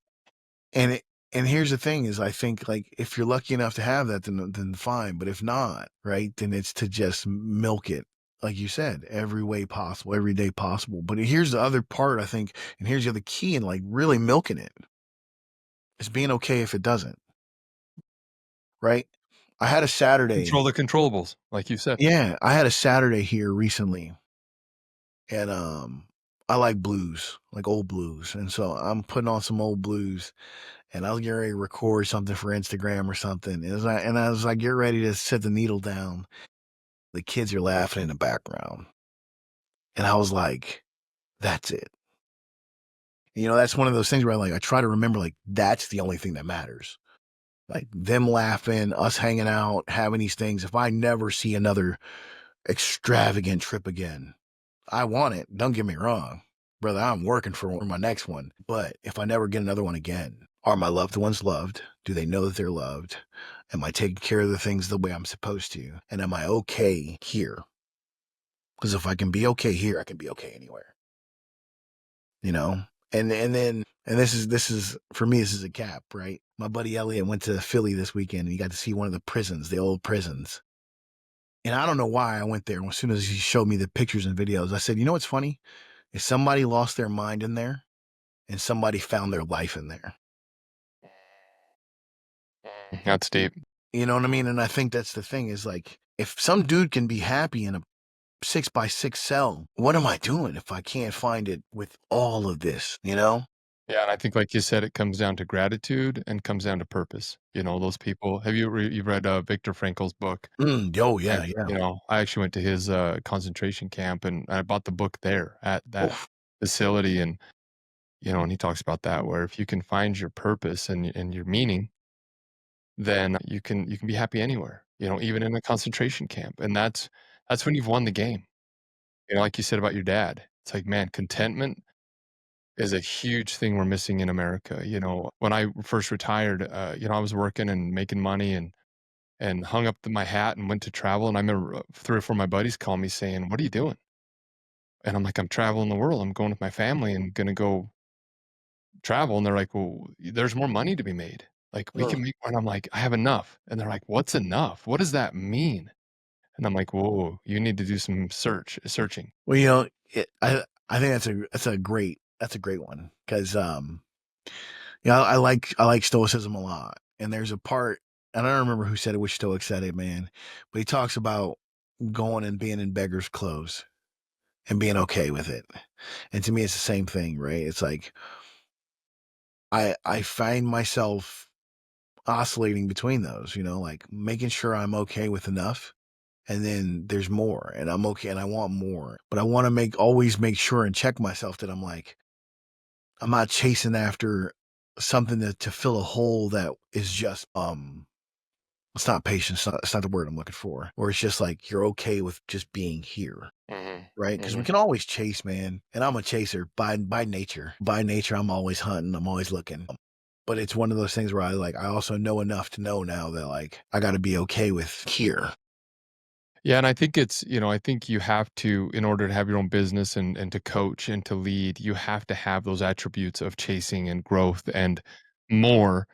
S2: and and here's the thing is, I think, like, if you're lucky enough to have that, then fine. But if not, right, then it's to just milk it, like you said, every way possible, every day possible. But here's the other part, I think, and here's the other key in like really milking it. It's being okay if it doesn't, right? I had a Saturday.
S1: Control the controllables, like you said.
S2: Yeah, I had a Saturday here recently, and I like blues, like old blues, and so I'm putting on some old blues. And I was getting ready to record something for Instagram or something. And I was like, get ready to set the needle down. The kids are laughing in the background. And I was like, that's it. You know, that's one of those things where I try to remember, like, that's the only thing that matters. Like them laughing, us hanging out, having these things. If I never see another extravagant trip again, I want it. Don't get me wrong, brother. I'm working for my next one. But if I never get another one again, are my loved ones loved? Do they know that they're loved? Am I taking care of the things the way I'm supposed to? And am I okay here? Because if I can be okay here, I can be okay anywhere. You know? And this is for me, this is a cap, right? My buddy Elliot went to Philly this weekend and he got to see one of the prisons, the old prisons. And I don't know why I went there. As soon as he showed me the pictures and videos, I said, you know what's funny? If somebody lost their mind in there and somebody found their life in there.
S1: That's deep.
S2: You know what I mean? And I think that's the thing is, like, if some dude can be happy in a 6x6 cell, what am I doing if I can't find it with all of this, you know?
S1: Yeah, and I think, like you said, it comes down to gratitude and comes down to purpose. You know, those people. Have you've read Viktor Frankl's book?
S2: Oh yeah,
S1: And
S2: yeah.
S1: you know, I actually went to his concentration camp, and I bought the book there at that
S2: Oof.
S1: facility. And and he talks about that, where if you can find your purpose and your meaning, then you can be happy anywhere, even in a concentration camp. And that's when you've won the game. Like you said about your dad. It's like, man, contentment is a huge thing we're missing in America. When I first retired, I was working and making money and hung up my hat and went to travel. And I remember 3 or 4 of my buddies called me saying, "What are you doing?" And I'm like, "I'm traveling the world. I'm going with my family and gonna go travel." And they're like, "Well, there's more money to be made. Like, we
S2: Ugh.
S1: can make more." And I'm like, "I have enough." And they're like, "What's enough? What does that mean?" And I'm like, "Whoa, you need to do some searching."
S2: Well, I think that's a great one because I like stoicism a lot, and there's a part, and I don't remember who said it, which stoic said it, man, but he talks about going and being in beggar's clothes and being okay with it. And to me, it's the same thing, right? It's like I find myself oscillating between those, like making sure I'm okay with enough. And then there's more, and I'm okay, and I want more, but I want to always make sure and check myself that I'm not chasing after something to fill a hole that is just it's not patience, it's not the word I'm looking for, or it's just like you're okay with just being here,
S1: Mhm,
S2: right? Because we
S1: mhm.
S2: can always chase, man, and I'm a chaser by nature. By nature, I'm always hunting, I'm always looking. But it's one of those things where I also know enough to know now that like I got to be okay with here.
S1: Yeah, and I think I think you have to, in order to have your own business and to coach and to lead, you have to have those attributes of chasing and growth and more.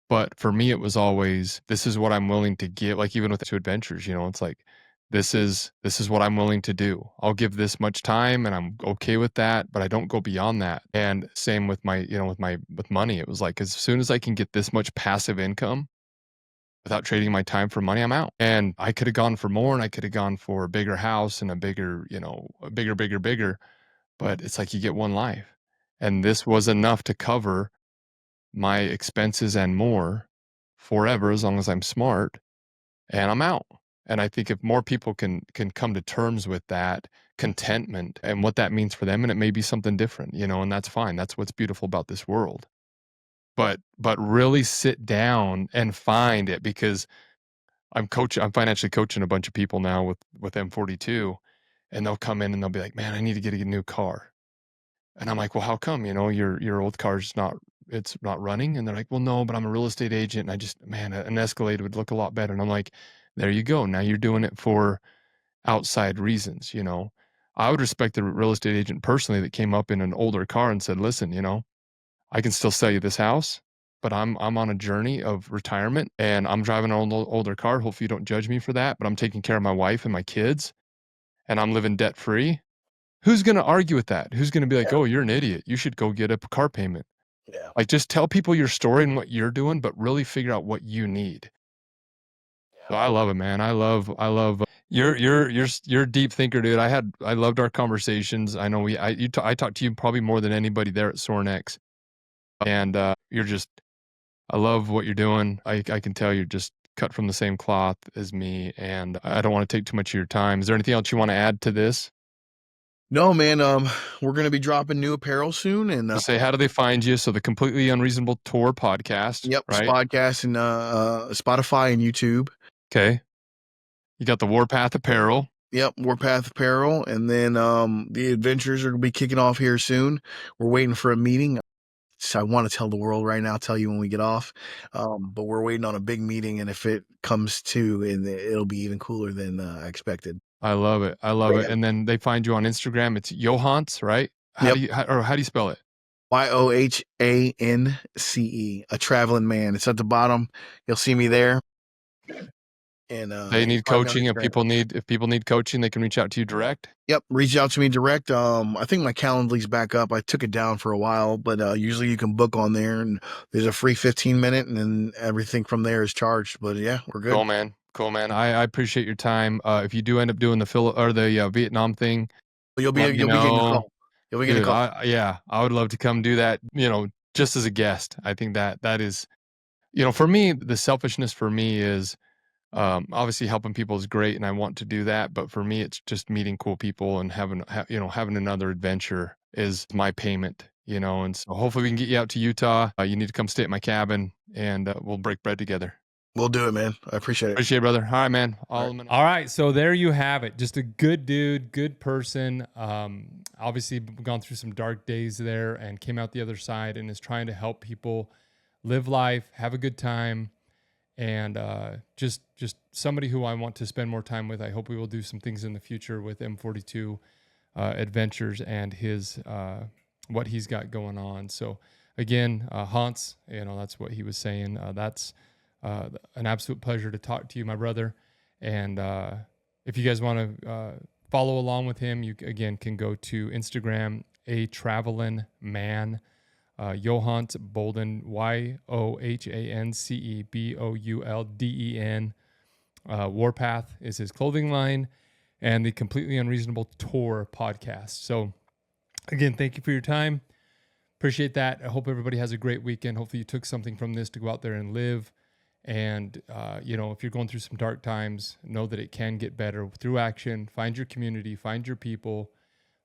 S1: But for me, it was always, this is what I'm willing to give. Like even with two adventures, it's like, this is what I'm willing to do. I'll give this much time and I'm okay with that, but I don't go beyond that. And same with with money. It was like, as soon as I can get this much passive income without trading my time for money, I'm out. And I could have gone for more and I could have gone for a bigger house and a bigger, a bigger, but it's like you get one life. And this was enough to cover my expenses and more forever, as long as I'm smart, and I'm out. And I think if more people can come to terms with that contentment and what that means for them, and it may be something different, and that's fine. That's what's beautiful about this world. But really sit down and find it, because I'm financially coaching a bunch of people now with M42, and they'll come in and they'll be like, "Man, I need to get a new car." And I'm like, "Well, how come? Your old car's it's not running?" And they're like, "Well, no, but I'm a real estate agent and I just, man, an Escalade would look a lot better." And I'm like, "There you go. Now you're doing it for outside reasons." I would respect the real estate agent personally that came up in an older car and said, "Listen, I can still sell you this house, but I'm on a journey of retirement and I'm driving an older car. Hopefully you don't judge me for that, but I'm taking care of my wife and my kids and I'm living debt free." Who's gonna argue with that? Who's gonna be like,
S2: Yeah,
S1: "Oh, you're an idiot. You should go get a car payment."
S2: yeah,
S1: Like, just tell people your story and what you're doing, but really figure out what you need. So
S2: yeah.
S1: I love it, man. I love you're a deep thinker, dude. I loved our conversations. I know I talked to you probably more than anybody there at Sornex, and you're just I love what you're doing. I can tell you're just cut from the same cloth as me, and I don't want to take too much of your time. Is there anything else you want to add to this?
S2: No, man. We're gonna be dropping new apparel soon, and
S1: Just say, how do they find you? So the Completely Unreasonable Tour podcast,
S2: yep,
S1: right?
S2: podcast and Spotify and YouTube.
S1: Okay. You got the Warpath apparel.
S2: Yep, Warpath Apparel, and then the adventures are gonna be kicking off here soon. We're waiting for a meeting. So I want to tell the world right now, tell you when we get off, but we're waiting on a big meeting, and if it comes to, and it'll be even cooler than I expected.
S1: I love it. I love it.
S2: Yeah.
S1: And then they find you on Instagram. It's Yohance, right?
S2: Yep.
S1: How do you spell it?
S2: Yohance, a traveling man. It's at the bottom. You'll see me there, and
S1: They
S2: you can
S1: need
S2: find me on
S1: coaching.
S2: Instagram.
S1: If people need coaching, they can reach out to you direct.
S2: Yep, reach out to me direct. I think my Calendly's back up. I took it down for a while, but usually you can book on there, and there's a free 15-minute, and then everything from there is charged. But yeah, we're good.
S1: Cool, man. Cool, man. I appreciate your time. If you do end up doing the Vietnam thing, let me
S2: You'll be getting a
S1: know.
S2: call. You'll be getting a
S1: Dude,
S2: call.
S1: I would love to come do that, just as a guest. I think that is, for me, the selfishness for me is, obviously helping people is great and I want to do that, but for me, it's just meeting cool people and having another adventure is my payment, And so hopefully we can get you out to Utah. You need to come stay at my cabin, and we'll break bread together.
S2: We'll do it, man. I appreciate it.
S1: Appreciate it, brother. All right, man. All right. So there you have it. Just a good dude, good person. Obviously gone through some dark days there and came out the other side and is trying to help people live life, have a good time, and just somebody who I want to spend more time with. I hope we will do some things in the future with M42 Adventures and his what he's got going on. So again, Hans, that's what he was saying. That's an absolute pleasure to talk to you, my brother. And if you guys want to follow along with him, you again can go to Instagram, A Travelin' Man, Yohance Boulden, YOHANCEBOULDEN. Warpath is his clothing line, and the Completely Unreasonable Tour podcast. So again, thank you for your time. Appreciate that. I hope everybody has a great weekend. Hopefully you took something from this to go out there and live. And, if you're going through some dark times, know that it can get better through action. Find your community, find your people,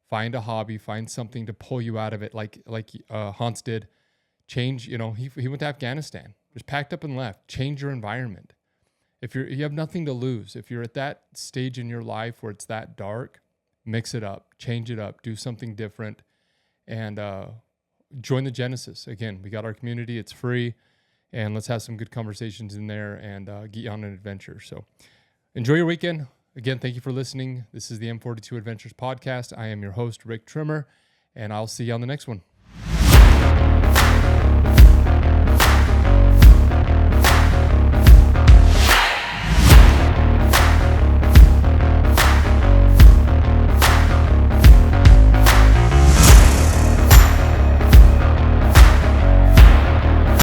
S1: find a hobby, find something to pull you out of it. Like Hans did. Change, he went to Afghanistan, just packed up and left. Change your environment. If you have nothing to lose, if you're at that stage in your life where it's that dark, mix it up, change it up, do something different, and join the Genesis. Again, we got our community. It's free. And let's have some good conversations in there and get you on an adventure. So enjoy your weekend. Again, thank you for listening. This is the M42 Adventures podcast. I am your host, Rick Trimmer, and I'll see you on the next one.